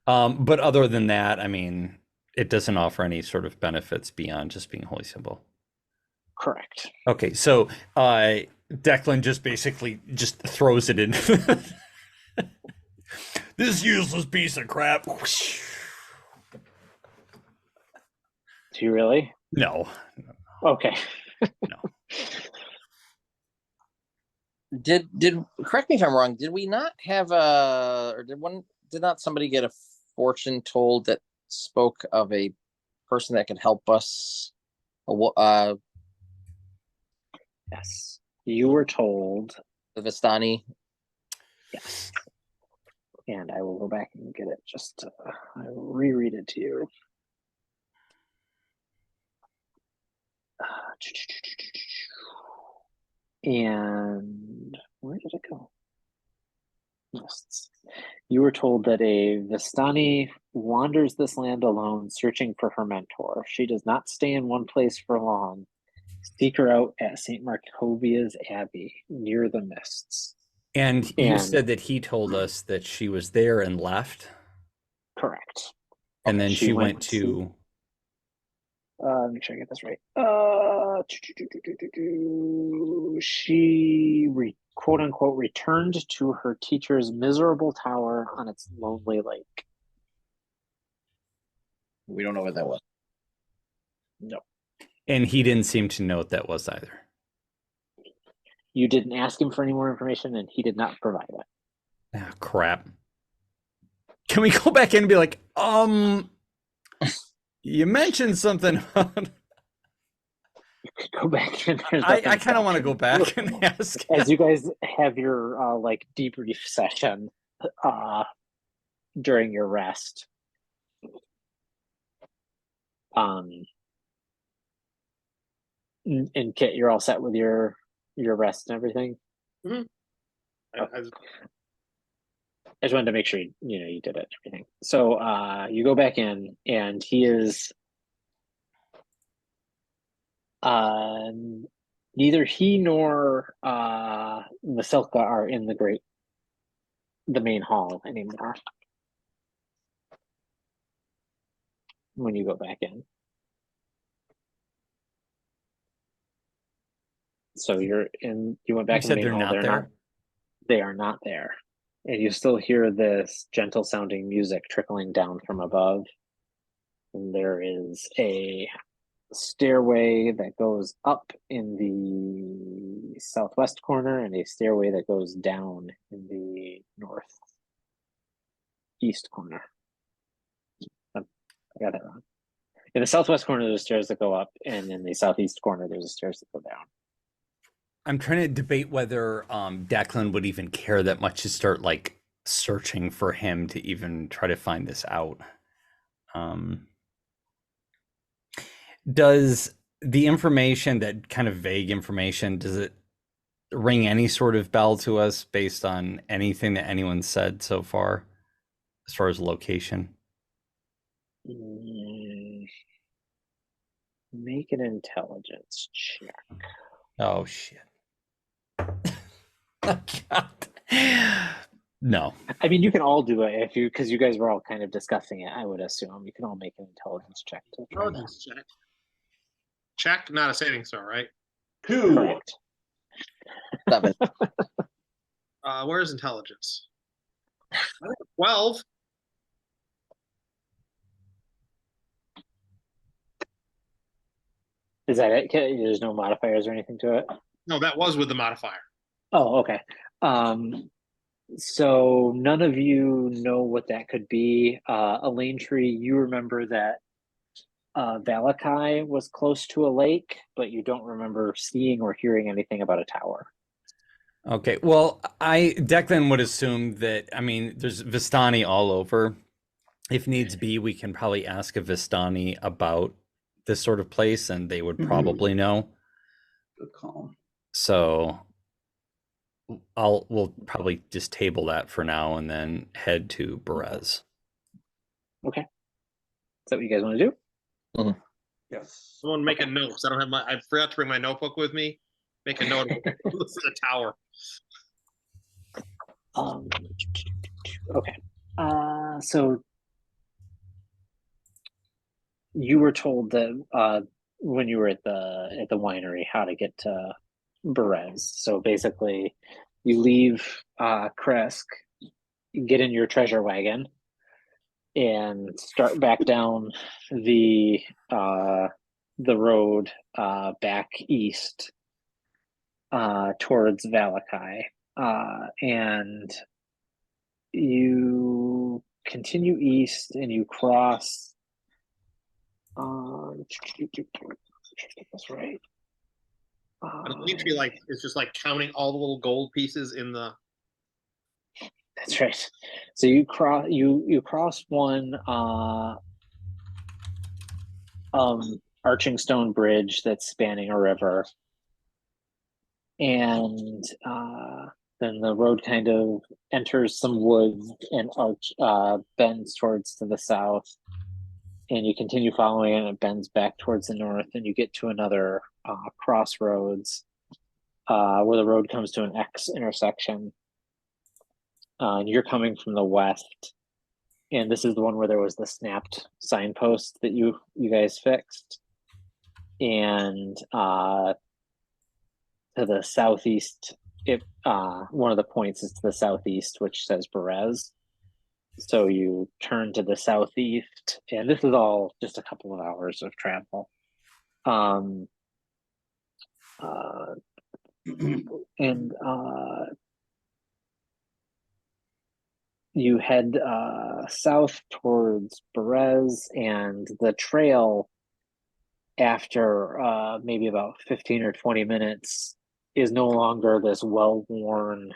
But other than that, I mean, it doesn't offer any sort of benefits beyond just being a holy symbol.
Correct.
Okay, so Declan just basically just throws it in. This useless piece of crap.
Do you really?
No.
Okay.
No.
Did correct me if I'm wrong? Did we not have or did not somebody get a fortune told that spoke of a person that could help us?
Yes. You were told.
The Vistani.
Yes. And I will go back and get it. I will reread it to you. And where did it go? Yes. You were told that a Vistani wanders this land alone, searching for her mentor. She does not stay in one place for long. Seek her out at St. Markovia's Abbey, near the mists.
And you said that he told us that she was there and left,
Correct.
and then she went to
make sure I get this right. She quote unquote returned to her teacher's miserable tower on its lonely lake.
We don't know what that was.
No.
and he didn't seem to know what that was either.
You didn't ask him for any more information, and he did not provide it.
Ah, crap. Can we go back in and be like, you mentioned something about...
You could go back and
I kind of want to go back and ask.
as you guys have your like debrief session during your rest. And Kit, you're all set with your rest and everything.
I
just wanted to make sure you did it and everything. So you go back in, and he is neither he nor Vasilka are in the main hall anymore when you go back in. So you went back
You
in the
said
main
they're
hall.
not there?
They are not there. And you still hear this gentle sounding music trickling down from above. And there is a stairway that goes up in the southwest corner and a stairway that goes down in the northeast corner. I got that wrong. In the southwest corner, there's stairs that go up, and in the southeast corner, there's stairs that go down.
I'm trying to debate whether Declan would even care that much to start like searching for him to even try to find this out. Does the information, that kind of vague information, does it ring any sort of bell to us based on anything that anyone said so far, as far as location?
Make an intelligence check.
Oh shit. God. No.
I mean, you can all do it because you guys were all kind of discussing it. I would assume you can all make an intelligence check to try that.
Intelligence check. Check, not a saving throw, right?
2.
Correct.
7.
Where's intelligence? 12.
Is that it? There's no modifiers or anything to it?
No, that was with the modifier.
Oh, okay. So none of you know what that could be. Elaine Tree, you remember that Valakai was close to a lake, but you don't remember seeing or hearing anything about a tower.
Okay. Well, Declan would assume that, I mean, there's Vistani all over. If needs be, we can probably ask a Vistani about this sort of place, and they would probably know.
Good call.
So we'll probably just table that for now and then head to Berez.
Okay. Is that what you guys want to do?
Yes.
Someone make a note, 'cause I forgot to bring my notebook with me. Make a note of the tower.
Okay. So you were told that when you were at the winery how to get to Berez. So basically, you leave Kresk, get in your treasure wagon, and start back down the road back east towards Valakai, and you continue east and you cross. That's right.
And the leaf tree, like, is just like counting all the little gold pieces in the.
That's right. So you cross one arching stone bridge that's spanning a river, and then the road kind of enters some woods and bends towards to the south, and you continue following it, and it bends back towards the north, and you get to another crossroads where the road comes to an X intersection. And you're coming from the west, and this is the one where there was the snapped signpost that you guys fixed, and to the southeast, one of the points is to the southeast, which says Berez. So you turn to the southeast, and this is all just a couple of hours of travel. And you head south towards Berez, and the trail, after maybe about 15 or 20 minutes, is no longer this well-worn,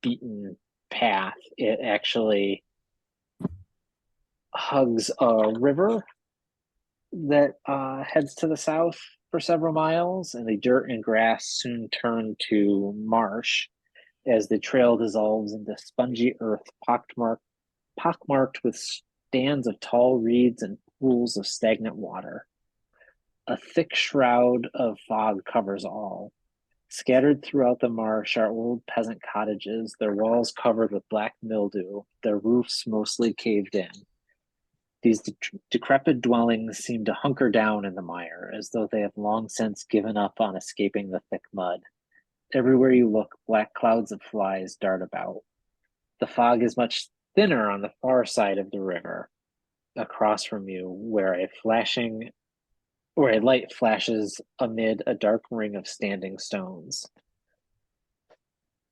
beaten path. It actually hugs a river that heads to the south for several miles, and the dirt and grass soon turn to marsh as the trail dissolves into spongy earth pockmarked with stands of tall reeds and pools of stagnant water. A thick shroud of fog covers all. Scattered throughout the marsh are old peasant cottages, their walls covered with black mildew, their roofs mostly caved in. These decrepit dwellings seem to hunker down in the mire, as though they have long since given up on escaping the thick mud. Everywhere you look, black clouds of flies dart about. The fog is much thinner on the far side of the river, across from you, where a light flashes amid a dark ring of standing stones.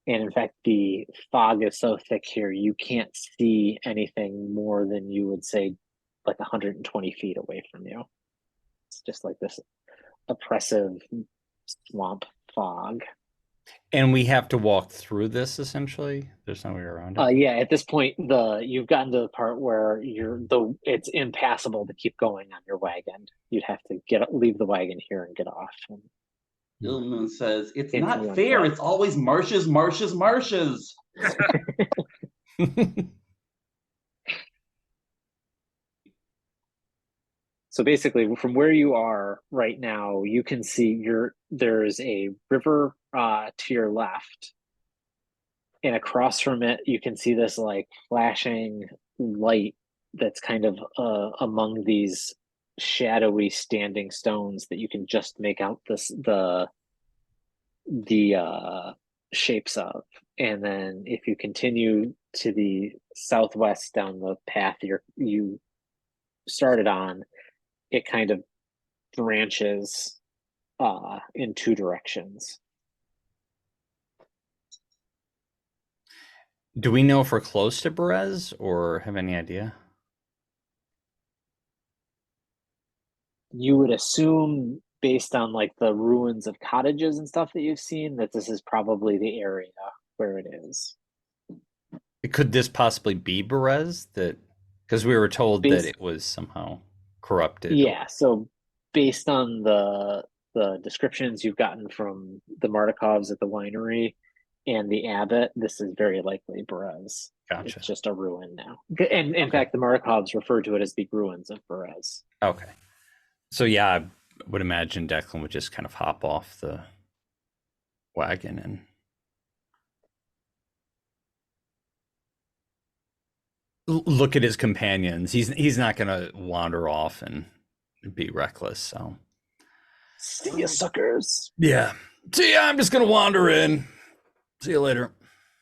And in fact, the fog is so thick here, you can't see anything more than you would say like 120 feet away from you. It's just like this oppressive swamp fog.
And we have to walk through this essentially. There's no way around it.
Yeah, at this point, you've gotten to the part where it's impassable to keep going on your wagon. You'd have to leave the wagon here and get off.
Ilmoon says, it's
Into
not
one
fair.
foot.
It's always marshes, marshes, marshes.
So basically, from where you are right now, you can see there's a river to your left, and across from it, you can see this like flashing light that's kind of among these shadowy standing stones that you can just make out the shapes of. And then if you continue to the southwest down the path you started on, it kind of branches in two directions.
Do we know if we're close to Berez or have any idea?
You would assume, based on like the ruins of cottages and stuff that you've seen, that this is probably the area where it is.
Could this possibly be Berez? That because we were told that it was somehow corrupted.
Yeah, so based on the descriptions you've gotten from the Martikovs at the winery and the abbot, this is very likely Berez.
Gotcha.
It's just a ruin now. And in fact, the Martikovs refer to it as the ruins of Berez.
Okay. So yeah, I would imagine Declan would just kind of hop off the wagon and look at his companions. He's not going to wander off and be reckless. So
see you, suckers.
Yeah. See ya, I'm just going to wander in. See you later.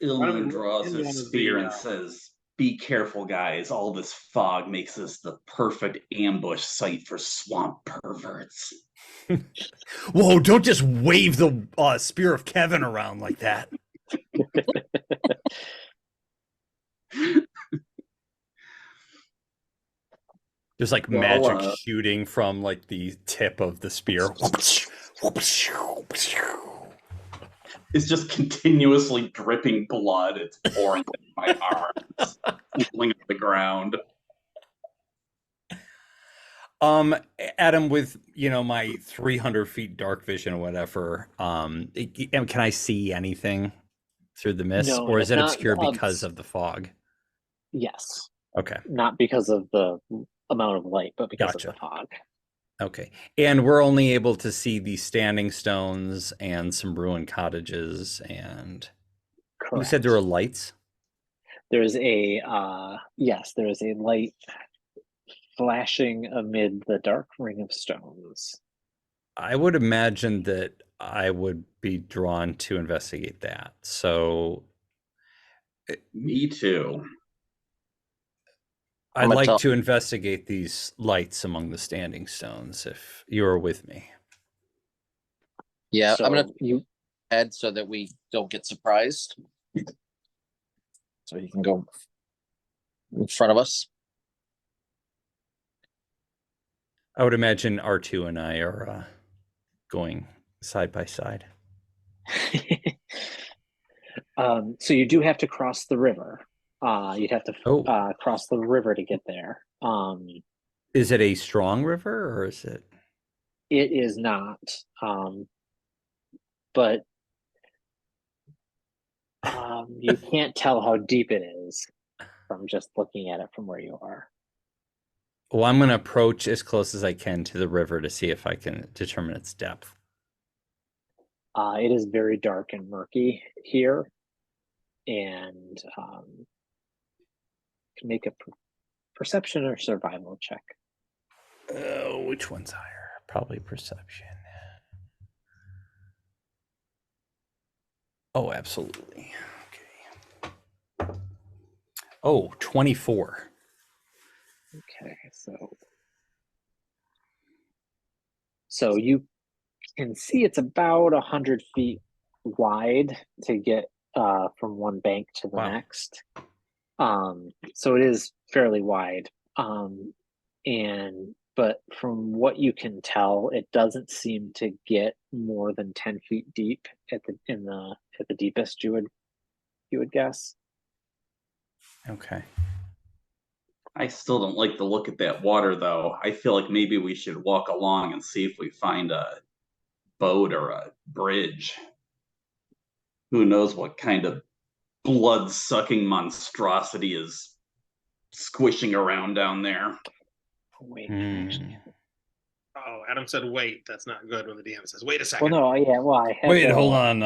Ilmoon draws
One
his
of
spear
the,
and says, be careful, guys. All this fog makes this the perfect ambush site for swamp perverts.
Whoa, don't just wave the spear of Kevin around like that. There's like magic shooting from like the tip of the spear.
It's just continuously dripping blood. It's pouring in my arms, falling to the ground.
Adam, with my 300 feet dark vision or whatever, can I see anything through the mist,
No,
or is it
not
obscured because of the fog?
Yes.
Okay.
Not because of the amount of light, but because
Gotcha.
of the fog.
Okay. And we're only able to see the standing stones and some ruined cottages, and
Correct.
you said there were lights?
There's a yes, there is a light flashing amid the dark ring of stones.
I would imagine that I would be drawn to investigate that. So
Me too.
I'd like to investigate these lights among the standing stones if you're with me.
Yeah,
So
I'm gonna head so that we don't get surprised. So you can go in front of us.
I would imagine R2 and I are going side by side.
So you do have to cross the river. You'd have to cross the river to get there.
Is it a strong river or is it?
It is not. But you can't tell how deep it is from just looking at it from where you are.
Well, I'm going to approach as close as I can to the river to see if I can determine its depth.
It is very dark and murky here, and can make a perception or survival check.
Which one's higher? Probably perception. Oh, absolutely. Okay. Oh, 24.
Okay, so you can see it's about 100 feet wide to get from one bank to the next. So it is fairly wide. But from what you can tell, it doesn't seem to get more than 10 feet deep at the deepest you would guess.
Okay.
I still don't like the look at that water, though. I feel like maybe we should walk along and see if we find a boat or a bridge. Who knows what kind of blood-sucking monstrosity is squishing around down there.
Wait,
Hmm.
actually.
Oh, Adam said wait. That's not good when the DM says wait a second.
Well, no, yeah, well, I had
Wait,
the,
hold on.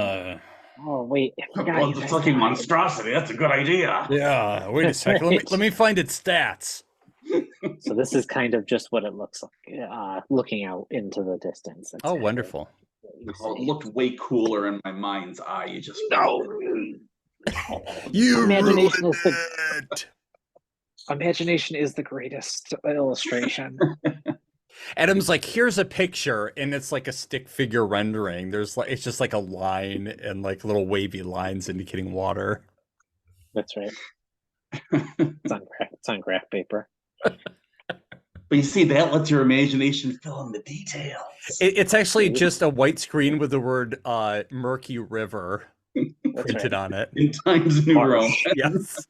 Oh, wait, I
A
forgot you guys
blood-sucking
died.
monstrosity, that's a good idea.
Yeah, wait a second.
Right.
Let me find its stats.
So this is kind of just what it looks like, looking out into the distance. That's
Oh,
kind of
wonderful.
what you
Oh, it
see.
looked way cooler in my mind's eye. You just
No.
You
Imagination
ruined
is the
it.
imagination is the greatest illustration.
Adam's like, here's a picture, and it's like a stick figure rendering. There's like, it's just like a line and like little wavy lines indicating water.
That's right. It's on graph paper.
But you see, that lets your imagination fill in the details.
It's actually just a white screen with the word murky river
That's
printed
right.
on it.
In Times New Roman.
Marsh.
Yes.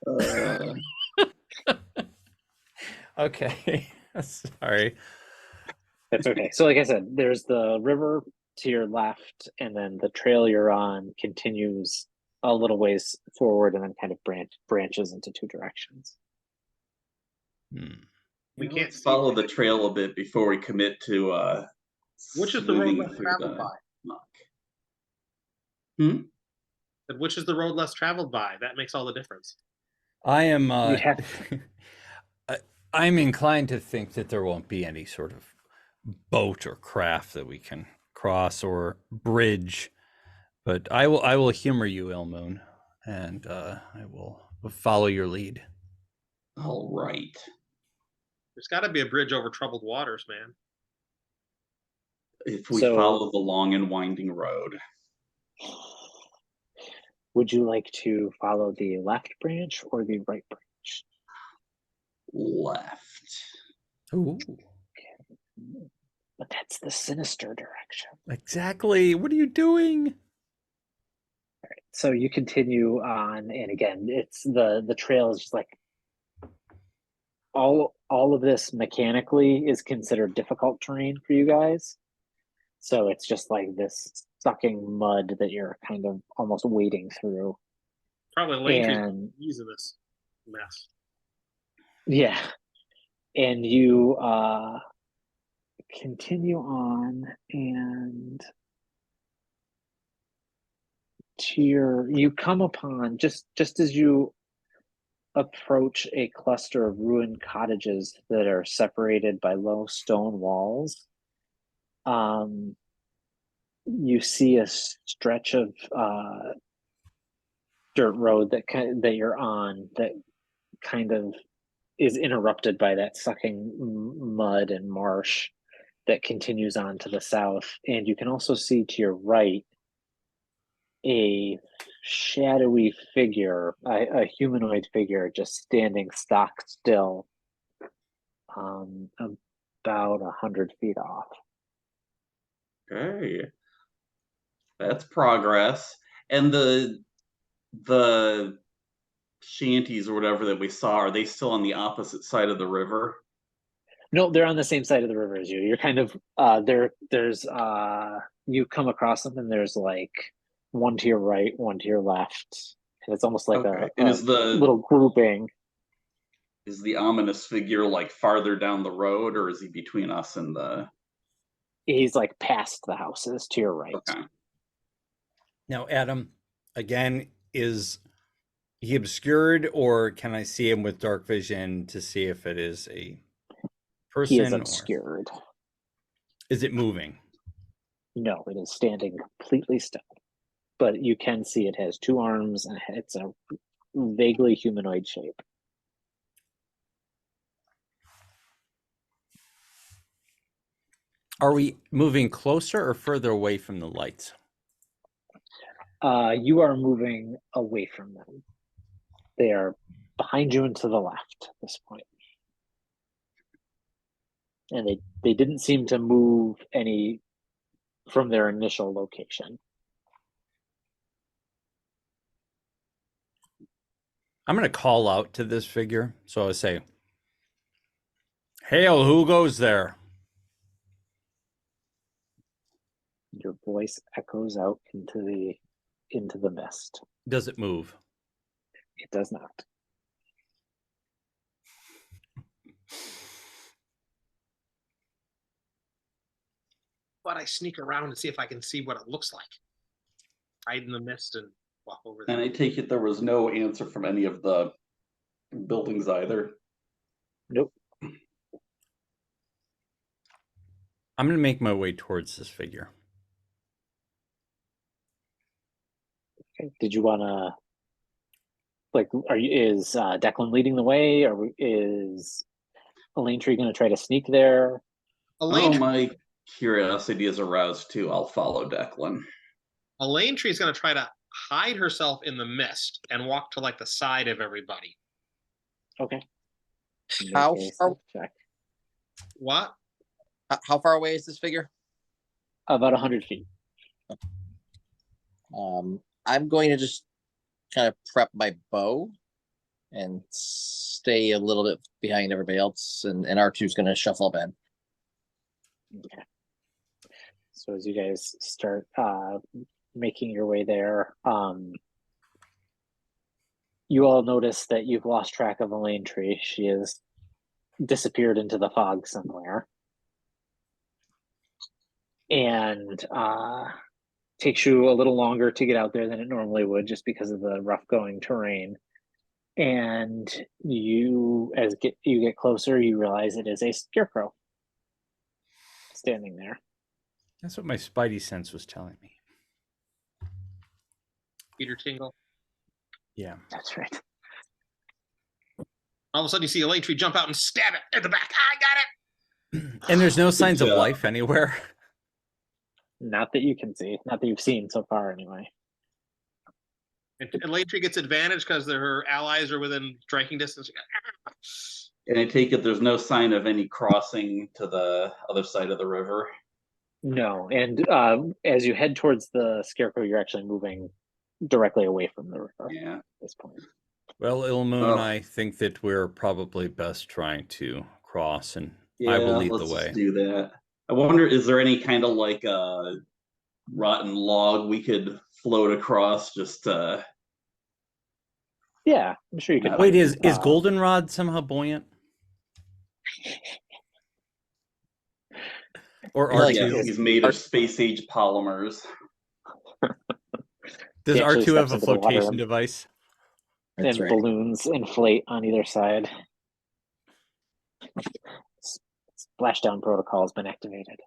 Uh,
Okay. Sorry.
That's okay. So, like I said, there's the river to your left, and then the trail you're on continues a little ways forward, and then kind of branches into two directions.
Hmm.
We
you know,
can't
let's
see
follow
that.
the trail a bit before we commit to
Which is the road
swinging
less
through
traveled
the
by?
muck.
Which is the road less traveled by? That makes all the difference.
I am.
You'd have
I'm inclined to think that there won't be any sort of boat or craft that we can cross or bridge, but I will humor you, Ilmoon, and I will follow your lead.
All right.
There's got to be a bridge over troubled waters, man.
If we
So-
follow the long and winding road.
Would you like to follow the left branch or the right branch?
Left.
Ooh,
But that's the sinister direction.
exactly. What are you doing?
So you continue on, and again, it's the trail is just like all of this mechanically is considered difficult terrain for you guys. So it's just like this sucking mud that you're kind of almost wading through.
Probably Langtry's
And
using this mess.
yeah, and you continue on, and you come upon just as you approach a cluster of ruined cottages that are separated by low stone walls. You see a stretch of dirt road that you're on that kind of is interrupted by that sucking mud and marsh that continues on to the south. And you can also see to your right a shadowy figure, a humanoid figure, just standing stock still, about 100 feet off.
Okay. That's progress. And the shanties or whatever that we saw, are they still on the opposite side of the river?
No, they're on the same side of the river as you. You're kind of there's you come across them, and there's like one to your right, one to your left, and it's almost like
Okay.
a
And is the
little grouping.
is the ominous figure like farther down the road, or is he between us and the
He's like past the houses to your right.
Okay.
Now, Adam, again, is he obscured, or can I see him with dark vision to see if it is a person?
He is
or
obscured.
is it moving?
No, it is standing completely still. But you can see it has two arms, and it's a vaguely humanoid shape.
Are we moving closer or further away from the lights?
You are moving away from them. They are behind you and to the left at this point. And they didn't seem to move any from their initial location.
I'm going to call out to this figure. So I say, Hail, who goes there?
Your voice echoes out into the mist.
Does it move?
It does not.
But I sneak around and see if I can see what it looks like. Hide in the mist and walk over there.
And I take it there was no answer from any of the buildings either.
Nope.
I'm going to make my way towards this figure.
Okay. Did you want to, like, is Declan leading the way, or is Elaine Tree going to try to sneak there?
Elaine,
My curiosity is aroused too. I'll follow Declan.
Elaine Tree is going to try to hide herself in the mist and walk to like the side of everybody.
Okay.
How
Make a
far?
stealth check.
What?
How far away is this figure?
About 100 feet.
I'm going to just kind of prep my bow and stay a little bit behind everybody else, and R2's going to shuffle up in.
Okay. So as you guys start making your way there, you all notice that you've lost track of Elaine Tree. She has disappeared into the fog somewhere. And takes you a little longer to get out there than it normally would, just because of the rough going terrain. And you get closer, you realize it is a scarecrow standing there.
That's what my spidey sense was telling me.
Peter Tingle.
Yeah.
That's right.
All of a sudden, you see Elaine Tree jump out and stab it at the back. I got it.
And there's no signs of
job.
life anywhere.
Not that you can see, not that you've seen so far, anyway.
And Elaine Tree gets advantage because her allies are within striking distance.
And I take it there's no sign of any crossing to the other side of the river.
No, and as you head towards the scarecrow, you're actually moving directly away from the river
Yeah.
at this point.
Well, Ilmoon,
Oh.
I think that we're probably best trying to cross, and
Yeah,
I will lead
let's
the way.
just do that. I wonder, is there any kind of like a rotten log we could float across just to...
Yeah, I'm sure you could.
Wait,
find,
is Goldenrod somehow buoyant? Or
Like,
R2?
Yeah, he's made of space-age polymers.
Does
He actually
R2 have
steps
a
into the water
flotation
and-
device?
That's
and
right.
balloons inflate on either side. Splashdown protocol has been activated.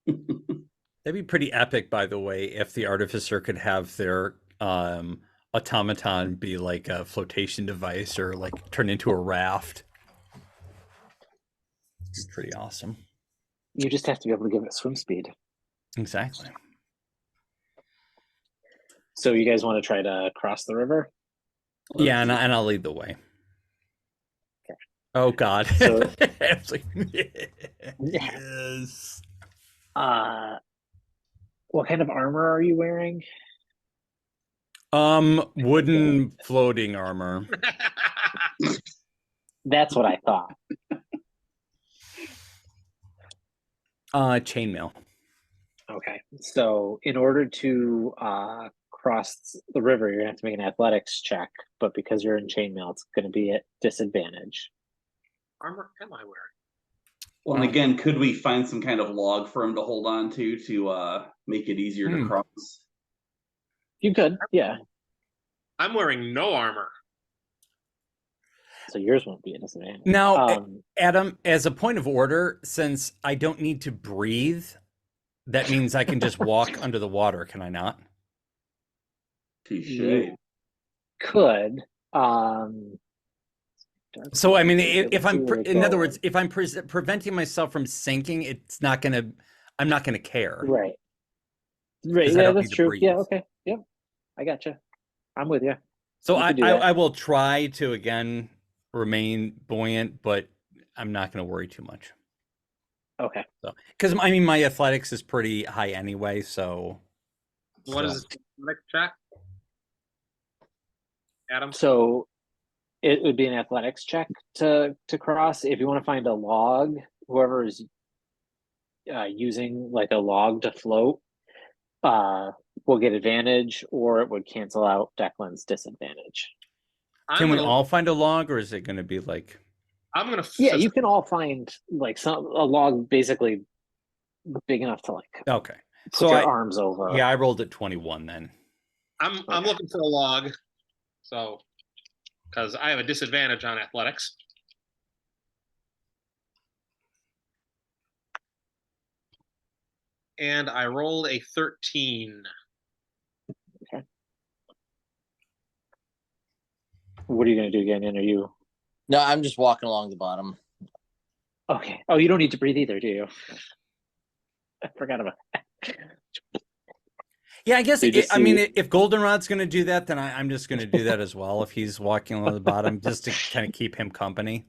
That'd be pretty epic, by the way, if the Artificer could have their automaton be like a flotation device or like turn into a raft. It'd be pretty awesome.
You just have to be able to give it swim speed.
Exactly.
So you guys want to try to cross the river?
Yeah, and I'll lead the way.
Okay.
Oh God.
So-
It's like, yes.
What kind of armor are you wearing?
Wooden floating armor.
That's what I thought.
Chainmail.
Okay. So in order to cross the river, you're gonna have to make an athletics check, but because you're in chainmail, it's gonna be at disadvantage.
Armor am I wearing?
Well, and again, could we find some kind of log for him to hold on to make it easier to cross?
You could, yeah.
I'm wearing no armor.
So yours won't be a disadvantage.
Now, Adam, as a point of order, since I don't need to breathe, that means I can just walk under the water, can I not?
Touche.
You could.
So I mean, if I'm, in other words, if I'm preventing myself from sinking, I'm not gonna care.
Right. Right.
'Cause I
Yeah,
don't
that's
need to
true.
breathe.
Yeah. Okay. Yep. I gotcha. I'm with you.
So
You could do that.
I will try to again remain buoyant, but I'm not gonna worry too much.
Okay.
So, because I mean, my athletics is pretty high anyway. So,
What is this next check? Adam?
So it would be an athletics check to cross. If you want to find a log, whoever is using like a log to float uh, will get advantage, or it would cancel out Declan's disadvantage.
Can
I'm
we
gonna
all find a log, or is it going to be like?
I'm gonna
Yeah, you can all find like a log basically big enough to like
Okay,
put
so
your arms over.
yeah, I rolled at 21 then.
I'm
Okay.
looking for a log, so because I have a disadvantage on athletics. And I rolled a 13.
What are you going to do again? And are you
No, I'm just walking along the bottom.
okay? Oh, you don't need to breathe either, do you? I forgot about that.
Yeah, I guess
So you just
I mean,
see-
if Goldenrod's going to do that, then I'm just going to do that as well. If he's walking along the bottom, just to kind of keep him company.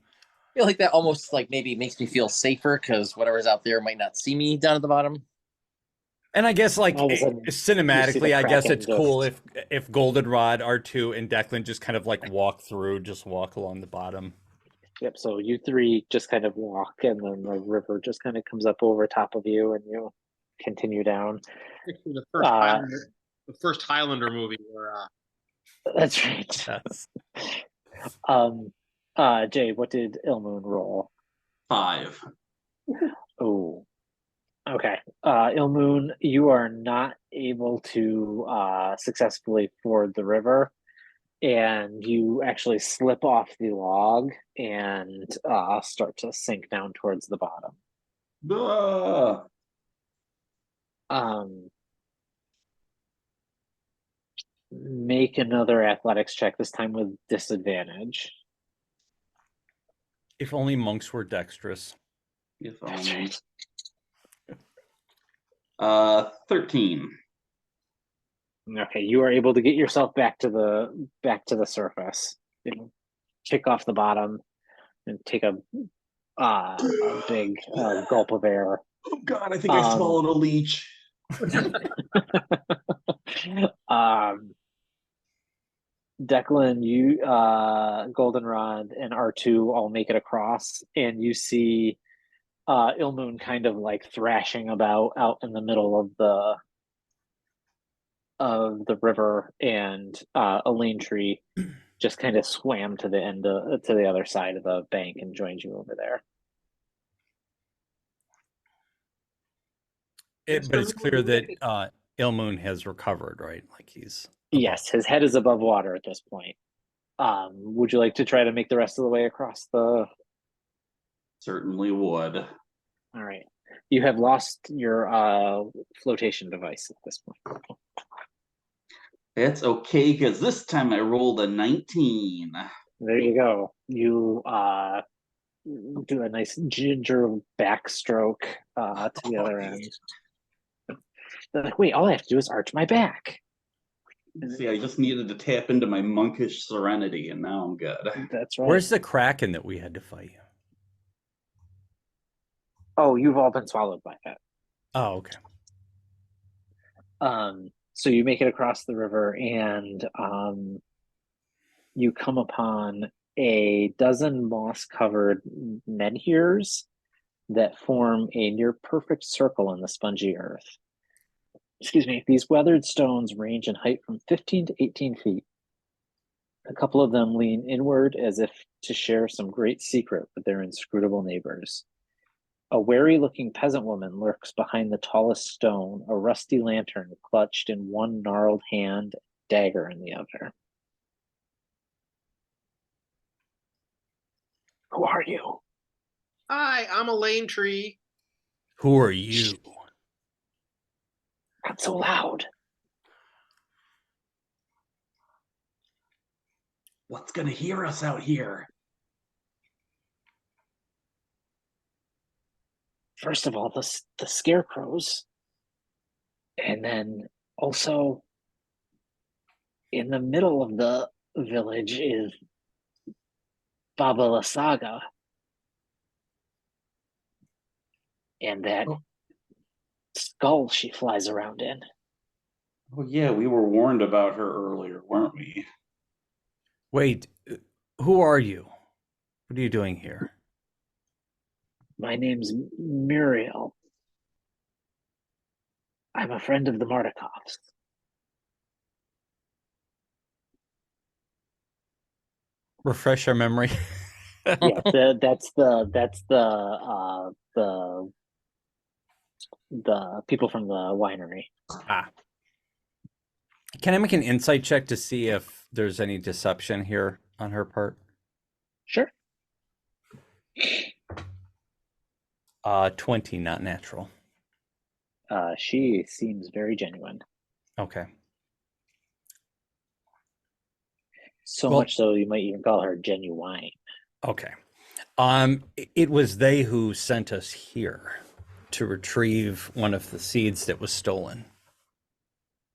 I feel like that almost like maybe makes me feel safer because whatever's out there might not see me down at the bottom.
And I guess like
all of a sudden you see the
cinematically, I guess
Kraken
it's cool
just-
if Goldenrod, R2, and Declan just kind of like walk through, just walk along the bottom.
Yep. So you three just kind of walk, and then the river just kind of comes up over top of you, and you continue down.
The first Highlander movie where
That's right.
Yes.
Jay, what did Ilmoon roll?
5.
Oh, okay. Ilmoon, you are not able to successfully ford the river, and you actually slip off the log and start to sink down towards the bottom.
Ah,
Make another athletics check, this time with disadvantage.
If only monks were dexterous.
if
That's
only.
right.
13.
Okay, you are able to get yourself back to the surface. You kick off the bottom and take a big gulp of air.
Oh god, I think I swallowed a leech.
Declan, you Goldenrod and R2 all make it across, and you see Ilmoon kind of like thrashing about out in the middle of the river, and a lane tree just kind of swam to the to the other side of the bank and joined you over there.
But it's clear that Ilmoon has recovered, right? Like he's above.
Yes, his head is above water at this point. Would you like to try to make the rest of the way across the?
Certainly would.
All right, you have lost your flotation device at this point.
That's okay, because this time I rolled a 19.
There you go. You do a nice ginger backstroke to the other end. They're like, wait, all I have to do is arch my back.
See, I just needed to tap into my monkish serenity, and now I'm good.
That's right.
Where's the Kraken that we had to fight?
Oh, you've all been swallowed by that.
Oh, okay.
So you make it across the river, and you come upon a dozen moss-covered menhirs that form a near-perfect circle in the spongy earth. Excuse me. These weathered stones range in height from 15 to 18 feet. A couple of them lean inward as if to share some great secret with their inscrutable neighbors. A wary-looking peasant woman lurks behind the tallest stone, a rusty lantern clutched in one gnarled hand, dagger in the other. Who are you?
hi, I'm a lane tree.
Who are you?
Not so loud.
What's gonna hear us out here?
First of all, the scarecrows, and then also in the middle of the village is Baba Lasaga, and that skull she flies around in.
Oh yeah, we were warned about her earlier, weren't we?
Wait, who are you? What are you doing here?
My name's Muriel. I'm a friend of the Martikovs.
Refresh our memory.
Yeah, the people from the winery.
Ah. Can I make an insight check to see if there's any deception here on her part?
Sure.
20, not natural.
She seems very genuine.
Okay.
So
Well-
much so you might even call her genuine.
Okay. It was they who sent us here to retrieve one of the seeds that was stolen.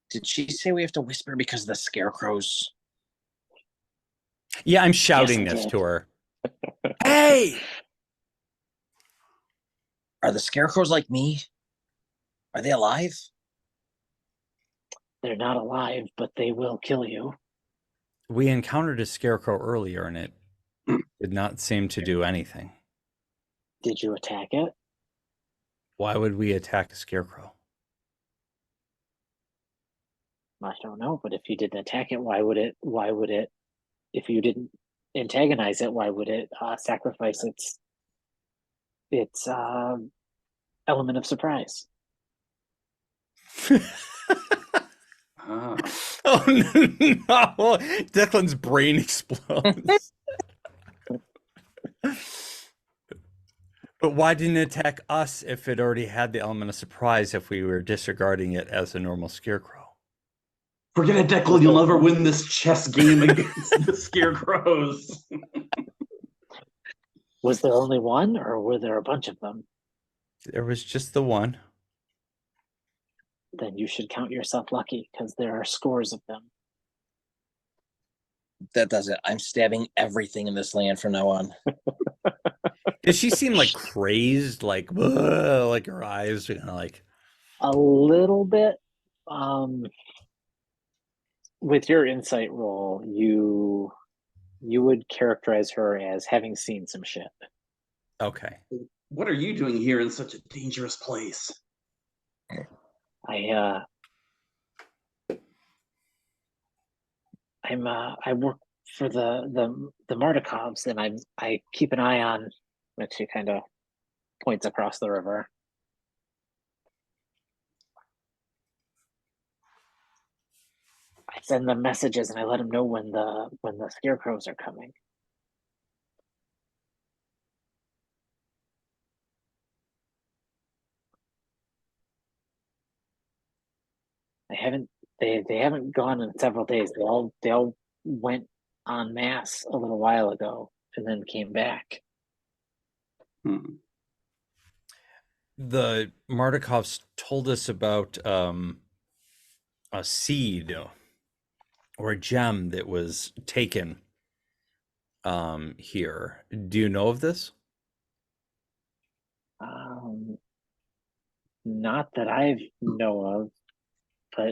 Did she say we have to whisper because of the scarecrows?
Yeah, I'm shouting
Yes, I
this
did.
to her. Hey!
Are the scarecrows like me? Are they alive?
They're not alive, but they will kill you.
We encountered a scarecrow earlier and it did not seem to do anything.
Did you attack it?
Why would we attack a scarecrow?
I don't know, but if you didn't attack it, why would it, if you didn't antagonize it, why would it sacrifice its element of surprise?
Ah.
Oh no! Declan's brain explodes. But why didn't it attack us if it already had the element of surprise if we were disregarding it as a normal scarecrow?
Forget it, Declan. You'll never win this chess game against the scarecrows.
Was there only one, or were there a bunch of them?
There was just the one.
Then you should count yourself lucky, because there are scores of them.
That does it. I'm stabbing everything in this land from now on.
Did she seem like crazed, like "Ugh," like her eyes, like
A little bit. With your insight roll, you would characterize her as having seen some shit.
okay.
What are you doing here in such a dangerous place?
I work for the Martikovs, and I keep an eye on. Which she kind of points across the river. I send them messages and I let them know when the scarecrows are coming. They haven't gone in several days. They all went en masse a little while ago and then came back.
Hmm.
The Martikovs told us about a seed or a gem that was taken here. Do you know of this?
Not that I know of, but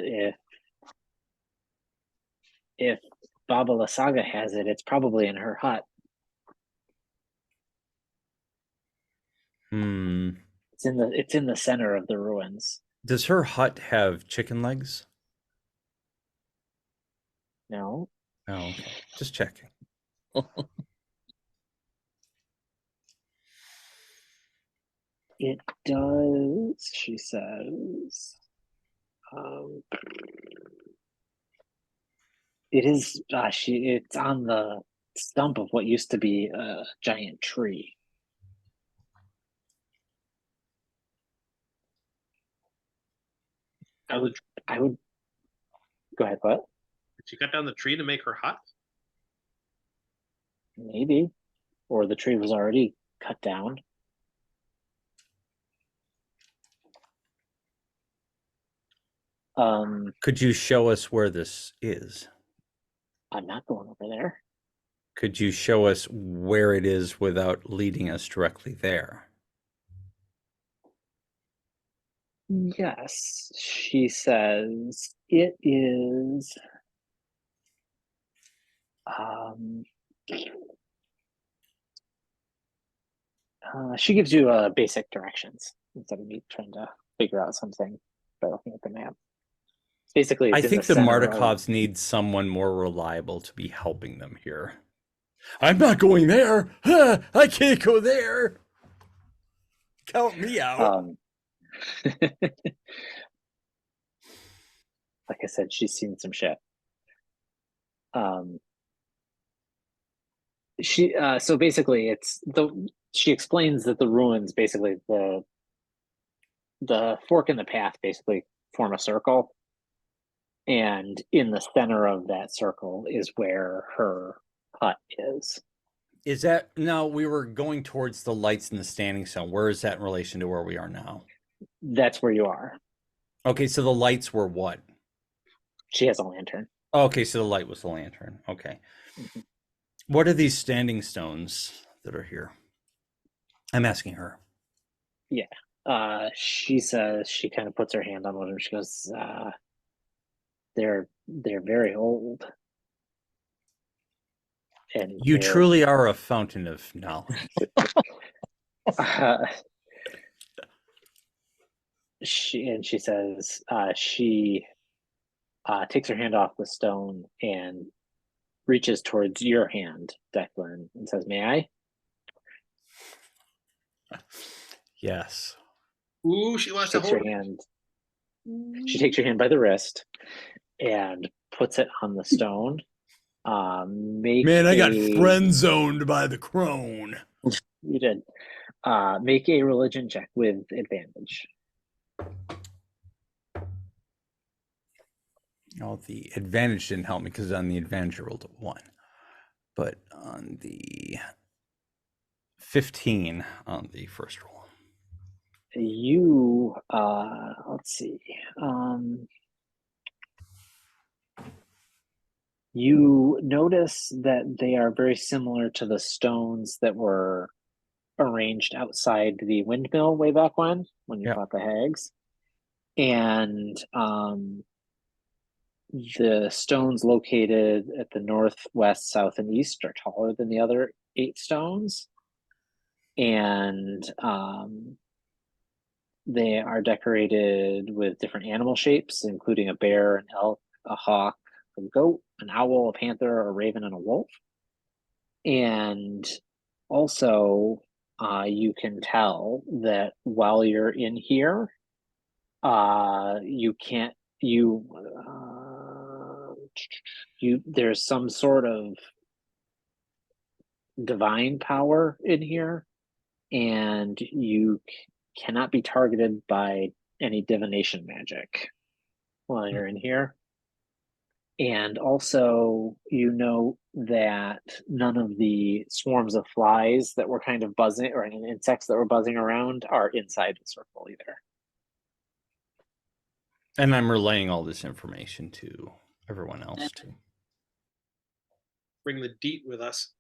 if Baba Lasaga has it, it's probably in her hut. It's in the center of the ruins.
Does her hut have chicken legs?
No.
Oh, okay. Just checking.
It does, she says. It is it's on the stump of what used to be a giant tree. I would go ahead, what?
Did she cut down the tree to make her hut?
Maybe. Or the tree was already cut down.
Could you show us where this is?
I'm not going over there.
Could you show us where it is without leading us directly there?
Yes, she says it is She gives you basic directions instead of me trying to figure out something by looking at the map. Basically,
I
it's in
think
the
the
center of.
Mardikovs need someone more reliable to be helping them here. I'm not going there. I can't go there. Count me out.
Like I said, she's seen some shit. So basically, she explains that the ruins, basically the fork in the path, basically form a circle, and in the center of that circle is where her hut is.
Is that no? We were going towards the lights in the standing stone. Where is that in relation to where we are now?
That's where you are.
Okay, so the lights were what?
She has a lantern.
Okay, so the light was the lantern. Okay.
Mhm.
What are these standing stones that are here? I'm asking her.
Yeah. She says, she kind of puts her hand on one of them. She goes, they're very old. And
You truly are a fountain of knowledge.
She says she takes her hand off the stone and reaches towards your hand, Declan, and says, "May I?"
Yes.
Ooh, she wants to
Takes your
hold.
hand. She takes your hand by the wrist and puts it on the stone.
Man, I got friend zoned by the crone.
You did. Make a religion check with advantage.
Oh, the advantage didn't help me because on the advantage I rolled a 1. But on the 15 on the first roll.
You let's see. You notice that they are very similar to the stones that were arranged outside the windmill way back when you
Yeah.
fought the hags. And the stones located at the north, west, south, and east are taller than the other 8 stones. And they are decorated with different animal shapes, including a bear, an elk, a hawk, a goat, an owl, a panther, a raven, and a wolf. And also, you can tell that while you're in here, you can't there's some sort of divine power in here, and you cannot be targeted by any divination magic while you're in here. And also, you know that none of the swarms of flies that were kind of buzzing, or insects that were buzzing around, are inside the circle either.
And I'm relaying all this information to everyone else too.
Bring the deet with us.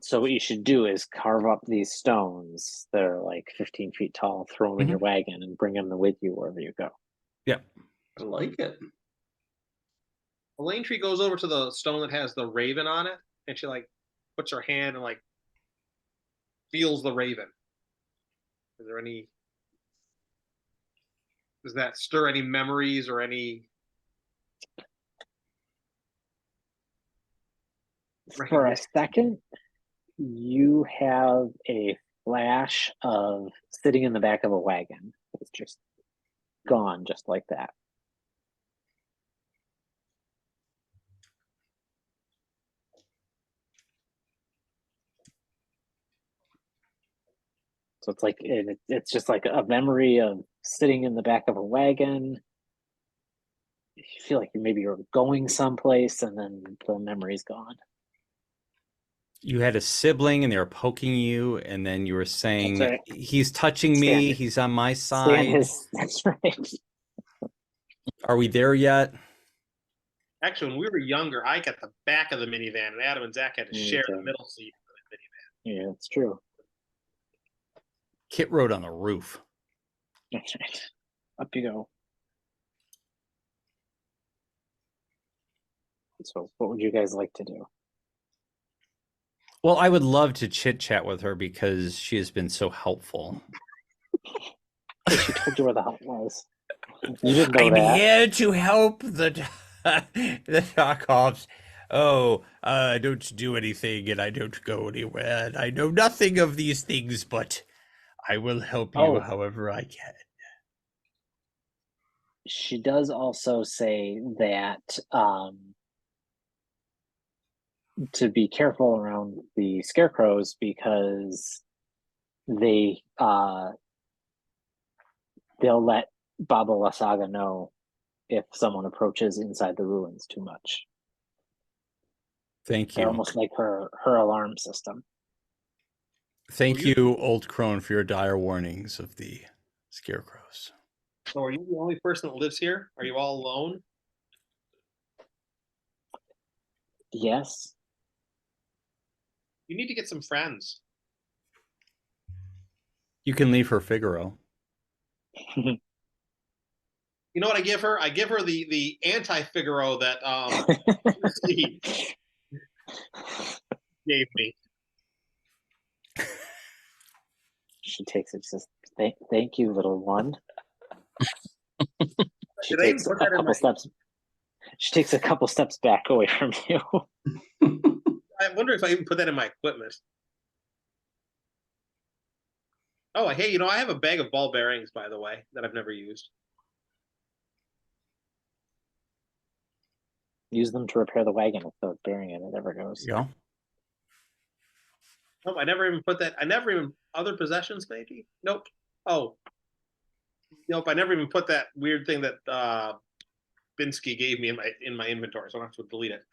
So what you should do is carve up these stones that are like 15 feet tall, throw them in your wagon, and bring them with you wherever you go.
Yeah.
I like it.
The lane tree goes over to the stone that has the raven on it, and she like puts her hand and like feels the raven. Is there any? Does that stir any memories or any?
For a second, you have a flash of sitting in the back of a wagon. It's just gone just like that. So it's like it's just like a memory of sitting in the back of a wagon. You feel like maybe you're going someplace, and then the memory's gone.
You had a sibling and they were poking you, and then you were saying,
That's right.
he's touching me, he's on my side.
That's right.
Are we there yet?
Actually, when we were younger, I got the back of the minivan, and Adam and Zach had to share the middle seat of the minivan.
Yeah, it's true.
Kit rode on the roof.
That's right. Up you go. So what would you guys like to do?
Well, I would love to chit chat with her because she has been so helpful.
She told you where the hut was. You didn't know
I'm
that.
here to help the the Tarkovs. Oh, I don't do anything and I don't go anywhere. And I know nothing of these things, but I will help you
Oh.
however I can.
She does also say that to be careful around the scarecrows because they they'll let Baba Lysaga know if someone approaches inside the ruins too much.
Thank
They're
you.
almost like her alarm system.
Thank
Were you-
you, Old Crone, for your dire warnings of the scarecrows.
So are you the only person that lives here? Are you all alone?
Yes.
You need to get some friends.
You can leave her Figaro.
You know what I give her? I give her the anti-Figaro that Steve gave me.
She takes it. Says, "Thank you, little one." She
Did I even
takes
put
a
that in
couple
my?
steps. She takes a couple steps back away from you.
I wonder if I even put that in my equipment. Oh, hey, you know, I have a bag of ball bearings, by the way, that I've never used.
Use them to repair the wagon if the bearing in it ever goes.
Yeah.
Nope, I never even put that. I never even other possessions, maybe. Nope. Oh, nope. I never even put that weird thing that Binsky gave me in my inventory, so I don't have to delete it.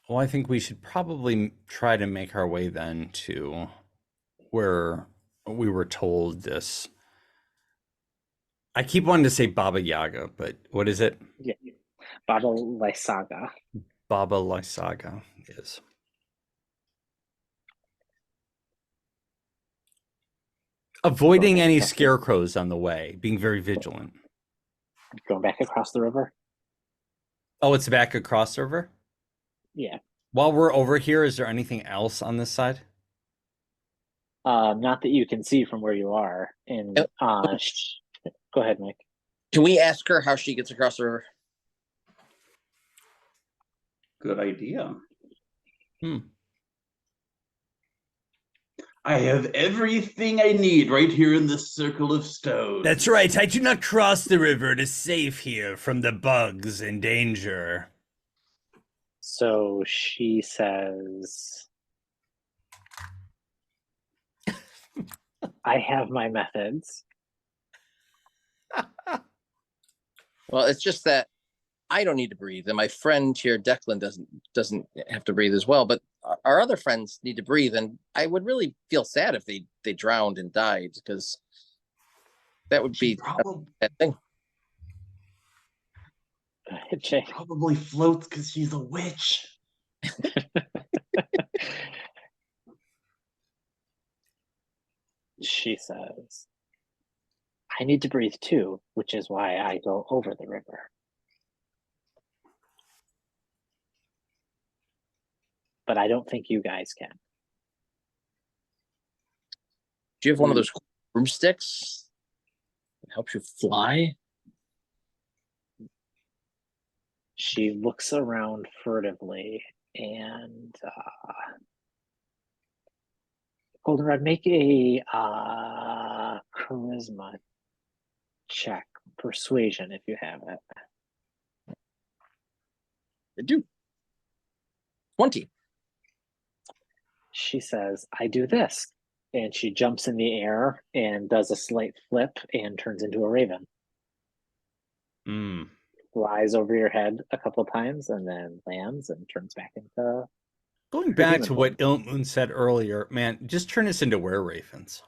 Well, I think we should probably try to make our way then to where we were told this. I keep wanting to say Baba Yaga, but what is it?
Yeah. Baba Lysaga.
Baba Lysaga is. Avoiding any scarecrows on the way, being very vigilant.
Going back across the river.
Oh, it's back across the river?
Yeah.
While we're over here, is there anything else on this side?
Not that you can see from where you are. And go ahead, Mike.
Can we ask her how she gets across the river?
Good idea.
Hmm.
I have everything I need right here in this circle of stones.
That's right. I do not cross the river. It is safe here from the bugs and danger.
So she says, I have my methods.
Well, it's just that I don't need to breathe, and my friend here, Declan, doesn't have to breathe as well. But our other friends need to breathe, and I would really feel sad if they drowned and died, because that would
She
be a bad thing.
Jay.
probably floats because she's a witch.
She says, I need to breathe too, which is why I go over the river. But I don't think you guys can.
Do you have one of those broomsticks that helps you fly?
She looks around furtively and Goldenrod, make a charisma check, persuasion if you have it.
I do. 20.
She says, I do this. And she jumps in the air and does a slight flip and turns into a raven.
Hmm.
Flies over your head a couple times and then lands and turns back into.
Going back to what Ilmoon said earlier, man, just turn us into were-ravens.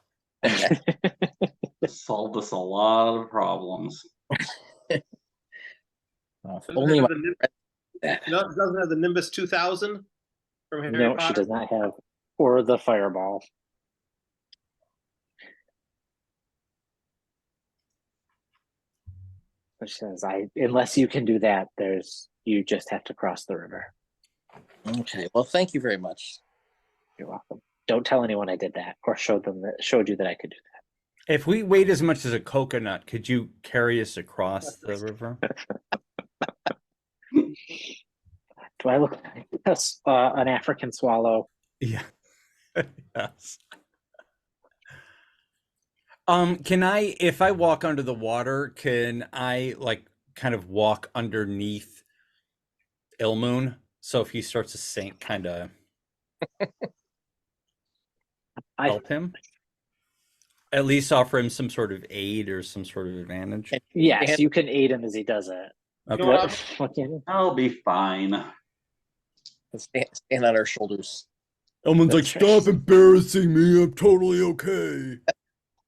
Solved us a lot of problems.
Only my...
Doesn't have the Nimbus 2000 from Harry
No,
Potter?
she does not have, or the fireball. But she says, unless you can do that, there's You just have to cross the river.
Okay. Well, thank you very much.
You're welcome. Don't tell anyone I did that, or showed you that I could do
If we weighed as much as a coconut, could you carry us across the river?
that. Do I look like an African swallow?
Yeah. Yes. Can I, if I walk under the water, can I like kind of walk underneath Ilmoon? So if he starts to sink, kind of
I
help him? At least offer him some sort of aid or some sort of advantage.
yes,
And
you can aid him as he does it.
Okay.
know what,
What can you?
I'll be fine.
stand on our shoulders.
Ilmoon's like,
That's right.
stop embarrassing me. I'm totally okay.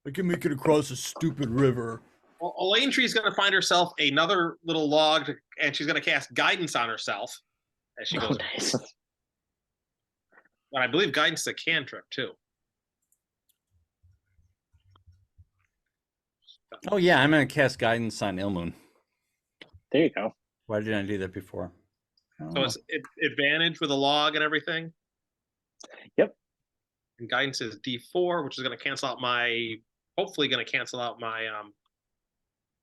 I can make it across a stupid river.
Well, Elaine Tree's going to find herself another little log, and she's going to cast guidance on herself as she
Oh,
goes.
nice.
And I believe guidance is a cantrip too.
Oh yeah, I'm gonna cast guidance on Ilmoon.
There you go.
Why didn't I do that before?
So it's advantage with a log and everything.
Yep.
And guidance is D4, which is going to cancel out my. Hopefully, going to cancel out my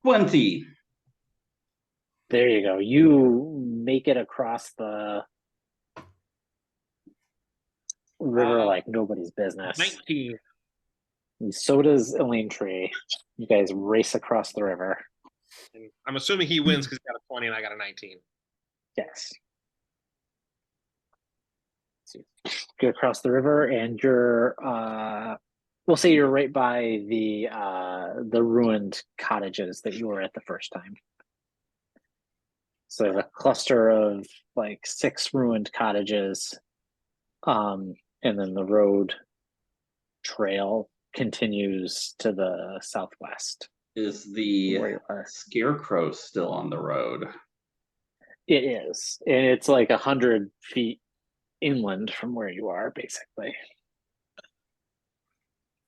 20.
There you go. You make it across the river like nobody's business.
19.
And so does Elaine Tree. You guys race across the river.
And I'm assuming he wins because he got a 20 and I got a 19.
Yes. So you get across the river, and you're we'll say you're right by the ruined cottages that you were at the first time. So there's a cluster of like 6 ruined cottages, and then the road trail continues to the southwest.
Is the
Where you are.
scarecrow still on the road?
It is, and it's like 100 feet inland from where you are, basically.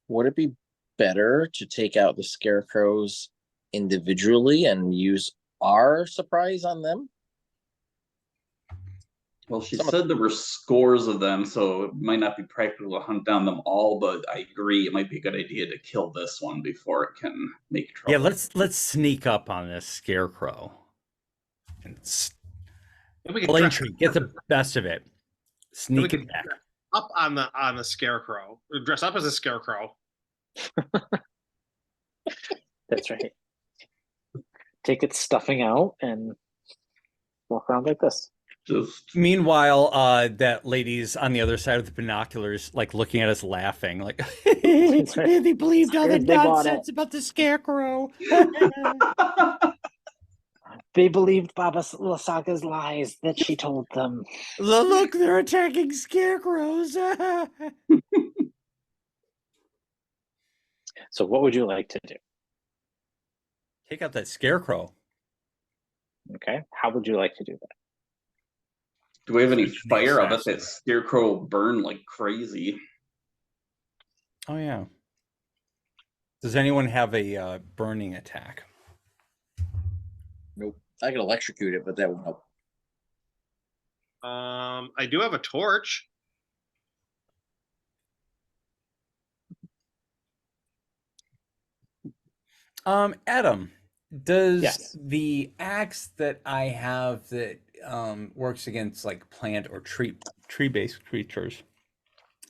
Would it be better to take out the scarecrows individually and use our surprise on them?
Well, she said there were scores of them, so it might not be practical to hunt down them all, but I agree it might be a good idea to kill this one before it can make trouble.
Yeah, let's sneak up on this scarecrow. And
And we can
Elaine
dress
Tree, get the best of it. Sneak
can
it back.
up on the scarecrow. Dress up as a scarecrow.
That's right. Take its stuffing out and walk around like this.
Just
Meanwhile, that lady's on the other side of the binoculars, like looking at us laughing, like
That's right.
they believed all the
They bought it.
nonsense about the scarecrow.
They believed Baba Lasaga's lies that she told them.
Look, they're attacking scarecrows.
So what would you like to do?
Take out that scarecrow.
Okay. How would you like to do that?
do we have any
Switch the
fire? I bet
assassin.
that scarecrow will burn like crazy.
Oh yeah. Does anyone have a burning attack?
Nope. I could electrocute it, but that won't help.
I do have a torch.
Adam, does
Yes.
the axe that I have that works against like plant or tree-based creatures,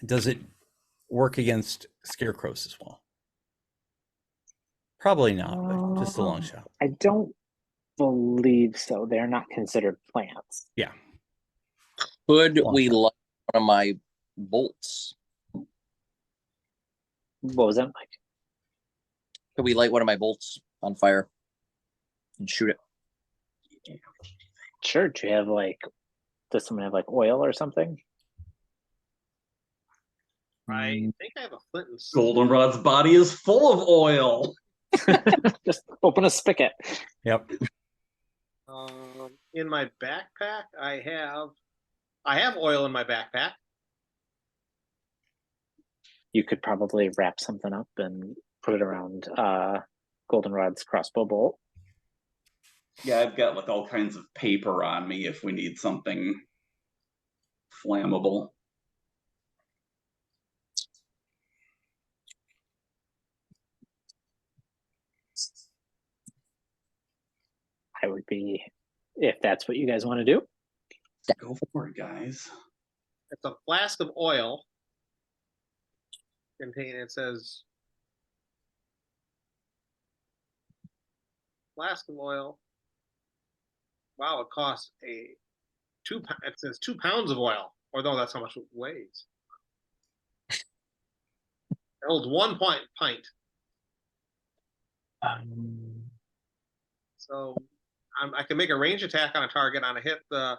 does it work against scarecrows as well? Probably not, but just a long shot.
I don't believe so. They're not considered plants.
Yeah.
Could
Long
we
shot.
light one of my bolts?
What was that like?
Could we light one of my bolts on fire and shoot it?
Sure. Do you have like, does someone have like oil or something?
I think I have a flint and steel.
Goldenrod's body is full of oil.
Just open a spigot.
Yep.
In my backpack, I have oil in my backpack.
You could probably wrap something up and put it around Goldenrod's crossbow bolt.
Yeah, I've got like all kinds of paper on me if we need something flammable.
I would be, if that's what you guys want to do.
Go for it, guys.
It's a flask of oil. It says flask of oil. Wow, it costs a it says 2 pounds of oil, although that's how much it weighs. It holds 1 pint. So I can make a range attack on a target. On a hit, the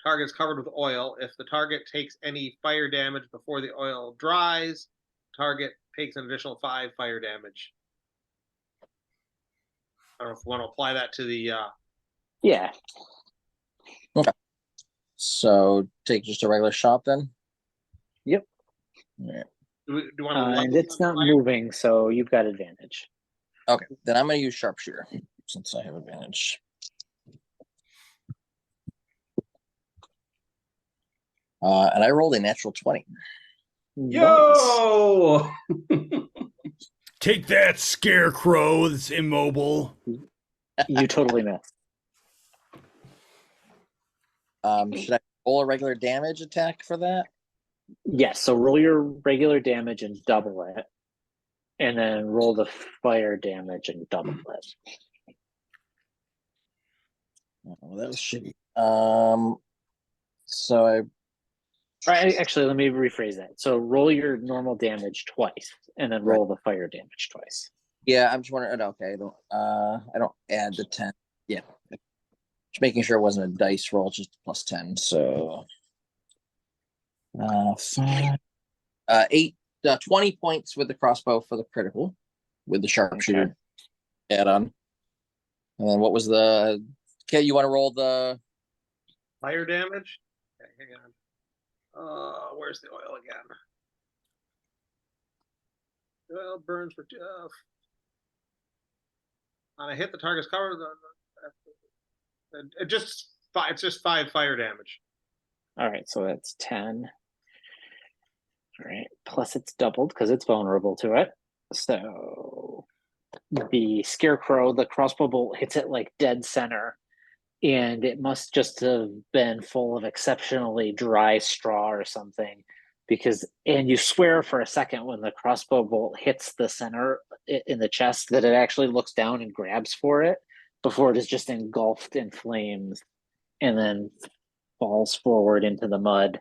target is covered with oil. If the target takes any fire damage before the oil dries, target takes an additional 5 fire damage. I don't know if you want to apply that to the.
Yeah.
So take just a regular shot then.
Yep.
Yeah.
Do you want to?
And it's not moving, so you've got advantage.
Okay, then I'm going to use sharpshooter since I have advantage. And I rolled a natural 20.
Yo!
Take that, scarecrow that's immobile.
You totally missed.
Should I roll a regular damage attack for that?
Yes, so roll your regular damage and double it. And then roll the fire damage and double it.
Oh, that was shitty. So I
Actually, let me rephrase that. So roll your normal damage twice, and then roll the fire damage twice.
yeah, I'm just wondering. Okay, I don't add the 10. Yeah, just making sure it wasn't a dice roll, just plus 10. So 5, 8, 20 points with the crossbow for the critical, with the sharpshooter add-on. And then what was the? Okay, you want to roll the
Fire damage? Okay, hang on. Where's the oil again? The oil burns for on a hit, the target's covered. It's just 5 fire damage.
All right, so that's 10. All right, plus it's doubled because it's vulnerable to it. So the scarecrow, the crossbow bolt hits it like dead center, and it must just have been full of exceptionally dry straw or something, and you swear for a second when the crossbow bolt hits the center in the chest that it actually looks down and grabs for it before it is just engulfed in flames and then falls forward into the mud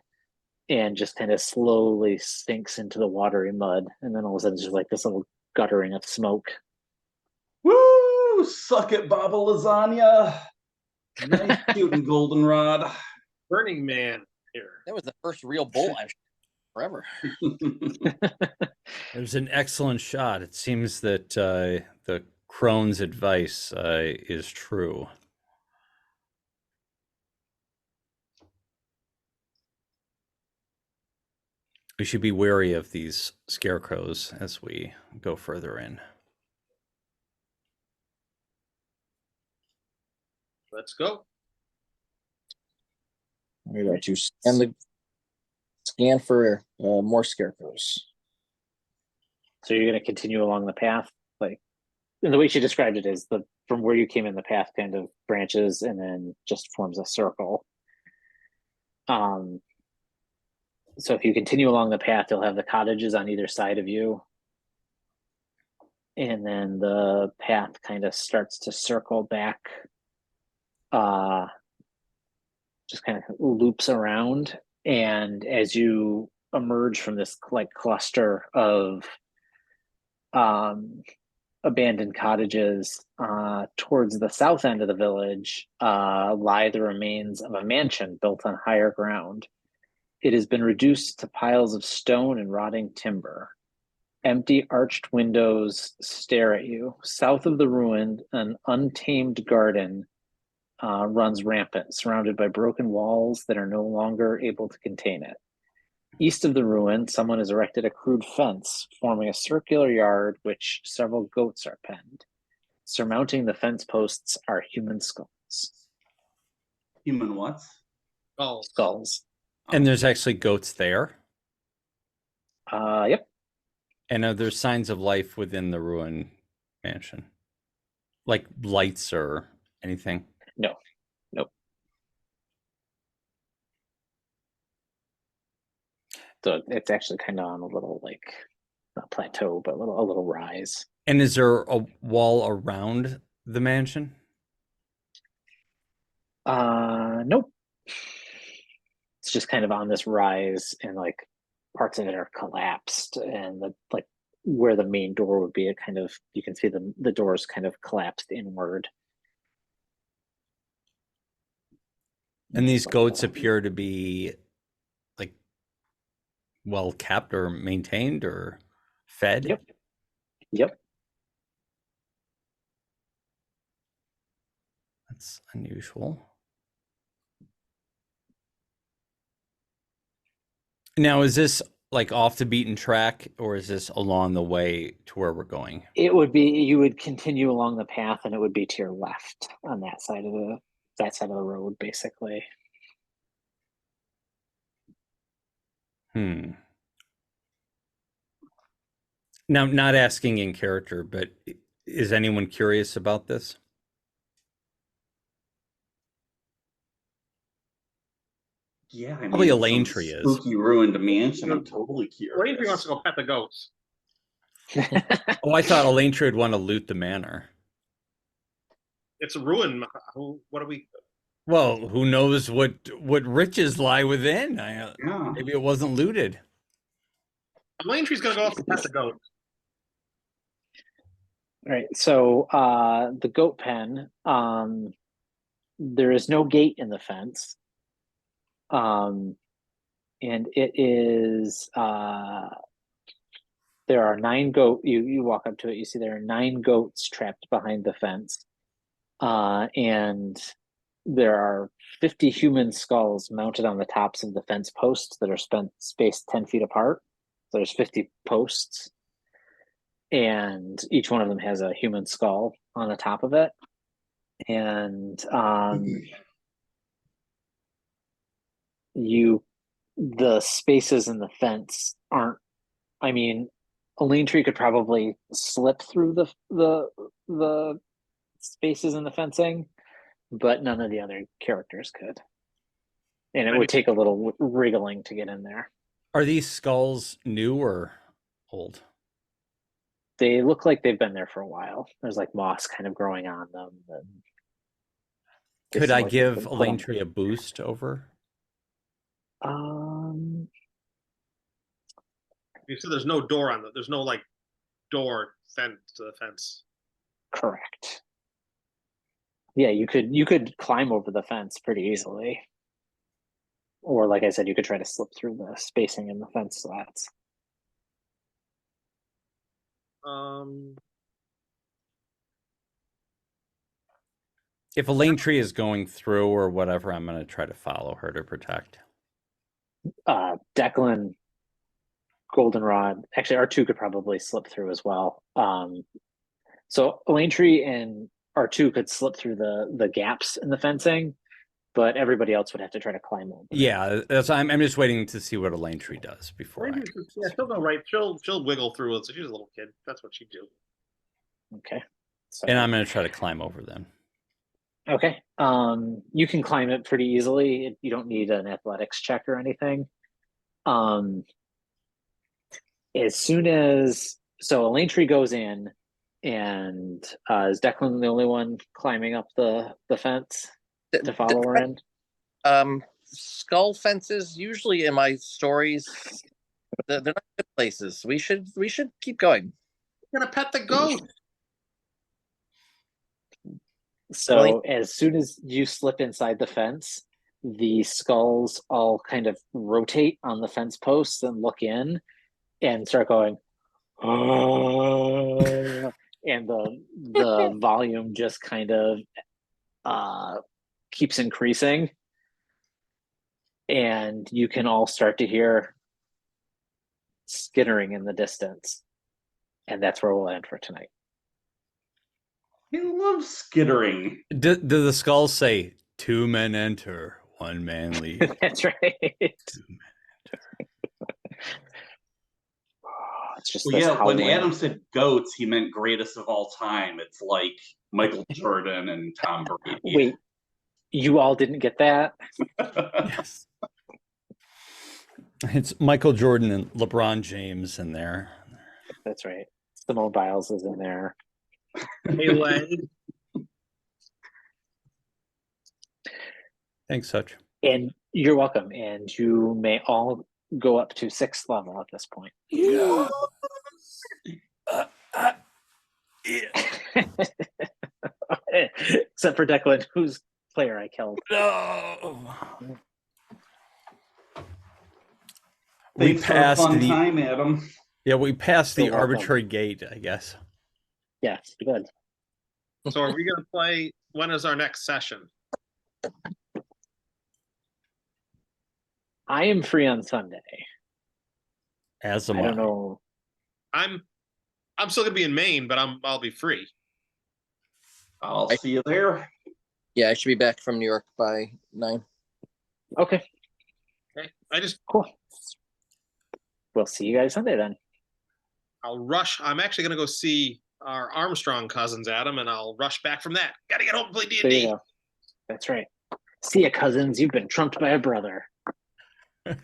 and just kind of slowly sinks into the watery mud, and then all of a sudden there's just like this little guttering of smoke.
Woo! Suck it, Baba Lasagna. Nice shooting, Goldenrod.
Burning Man here.
That was the first real bolt I've shot forever.
It was an excellent shot. It seems that the crone's advice is true. We should be wary of these scarecrows as we go further in.
Let's go.
I'm going to scan for more scarecrows.
So you're going to continue along the path, and the way she described it is from where you came in, the path kind of branches and then just forms a circle. So if you continue along the path, you'll have the cottages on either side of you, and then the path kind of starts to circle back, just kind of loops around, and as you emerge from this cluster of abandoned cottages, towards the south end of the village lie the remains of a mansion built on higher ground. It has been reduced to piles of stone and rotting timber. Empty arched windows stare at you. South of the ruin, an untamed garden runs rampant, surrounded by broken walls that are no longer able to contain it. East of the ruin, someone has erected a crude fence, forming a circular yard which several goats are penned. Surmounting the fence posts are human skulls. skulls.
Human what?
Oh,
Skulls.
And there's actually goats there.
Yep.
And are there signs of life within the ruined mansion? Like lights or anything?
No. Nope. So it's actually kind of on a little like not plateau, but a little rise.
And is there a wall around the mansion?
Nope. It's just kind of on this rise, and like parts of it are collapsed, and the like where the main door would be, it kind of you can see the doors kind of collapsed inward.
And these goats appear to be like well kept or maintained or fed.
Yep. Yep.
That's unusual. Now, is this like off the beaten track, or is this along the way to where we're going?
It would be you would continue along the path, and it would be to your left on that side of the road, basically.
Hmm. Now, not asking in character, but is anyone curious about this?
Yeah, I
Probably
mean,
Elaine
some
Tree is.
spooky ruined mansion. I'm totally
Ranger wants
curious.
to go pet the goats.
Oh, I thought Elaine Tree would want to loot the manor.
It's a ruin. What do we?
Well, who knows what riches lie within?
Yeah.
Maybe it wasn't looted.
Lane Tree's gonna go off and pet the goat.
All right. So the goat pen, there is no gate in the fence. And it is there are 9 goat you walk up to it, you see there are 9 goats trapped behind the fence. And there are 50 human skulls mounted on the tops of the fence posts that are spaced 10 feet apart. So there's 50 posts, and each one of them has a human skull on the top of it. And the spaces in the fence aren't, I mean, a lean tree could probably slip through the spaces in the fencing, but none of the other characters could. And it would take a little wriggling to get in there.
Are these skulls new or old?
They look like they've been there for a while. There's like moss kind of growing on them. And
Could I
like
give Elaine Tree a boost over?
You said there's no door on there's no like door fence to the fence.
Correct. Yeah, you could climb over the fence pretty easily. Or like I said, you could try to slip through the spacing in the fence slats.
If Elaine Tree is going through or whatever, I'm going to try to follow her to protect.
Declan, Goldenrod, actually R2 could probably slip through as well. So Elaine Tree and R2 could slip through the gaps in the fencing, but everybody else would have to try to climb over.
Yeah, that's I'm just waiting to see what Elaine Tree does before I.
Yeah, she'll go right. She'll wiggle through it. So she's a little kid. That's what she'd do.
Okay. So,
and I'm going to try to climb over then.
Okay. You can climb it pretty easily. You don't need an athletics check or anything. As soon as Elaine Tree goes in, and is Declan the only one climbing up the fence to follow her in?
Skull fences usually in my stories, they're not good places. We should keep going.
We're gonna pet the goat.
So as soon as you slip inside the fence, the skulls all kind of rotate on the fence posts and look in and start going, oh, and the volume just kind of keeps increasing, and you can all start to hear skittering in the distance, and that's where we'll end for tonight.
I love skittering.
Do the skulls say 2 men enter, 1 man leave?
That's right.
2 men
It's just
Well,
this
yeah, when
howling.
Adam said goats, he meant greatest of all time. It's like Michael Jordan and Tom Brady.
Wait, you all didn't get that?
Yes. It's Michael Jordan and LeBron James in there.
That's right. Simone Biles is in there.
Melee.
Thanks, Hutch.
And you're welcome. And you may all go up to 6th level at this point.
Yeah.
Except for Declan, whose player I killed.
No. We
Thanks for a
passed
fun
the
time, Adam.
we passed the
You're welcome.
arbitrary gate, I guess.
Yes, good.
So are we gonna play? When is our next session?
I am free on Sunday.
As am
I don't know.
I'm still gonna be in Maine, but I'll be free.
I'll see you there.
Yeah, I should be back from New York by 9.
Okay,
Okay. I just
cool. We'll see you guys Sunday then.
I'll rush. I'm actually gonna go see our Armstrong cousins, Adam, and I'll rush back from that. Gotta get home and play
There you
D&D.
go. That's right. See ya, cousins. You've been trumped by a brother.
Good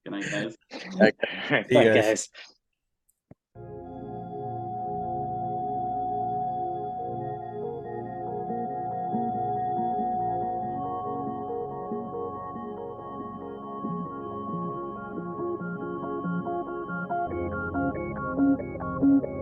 night, guys.
All right,
See you
bye,
guys.
guys.
Thank you.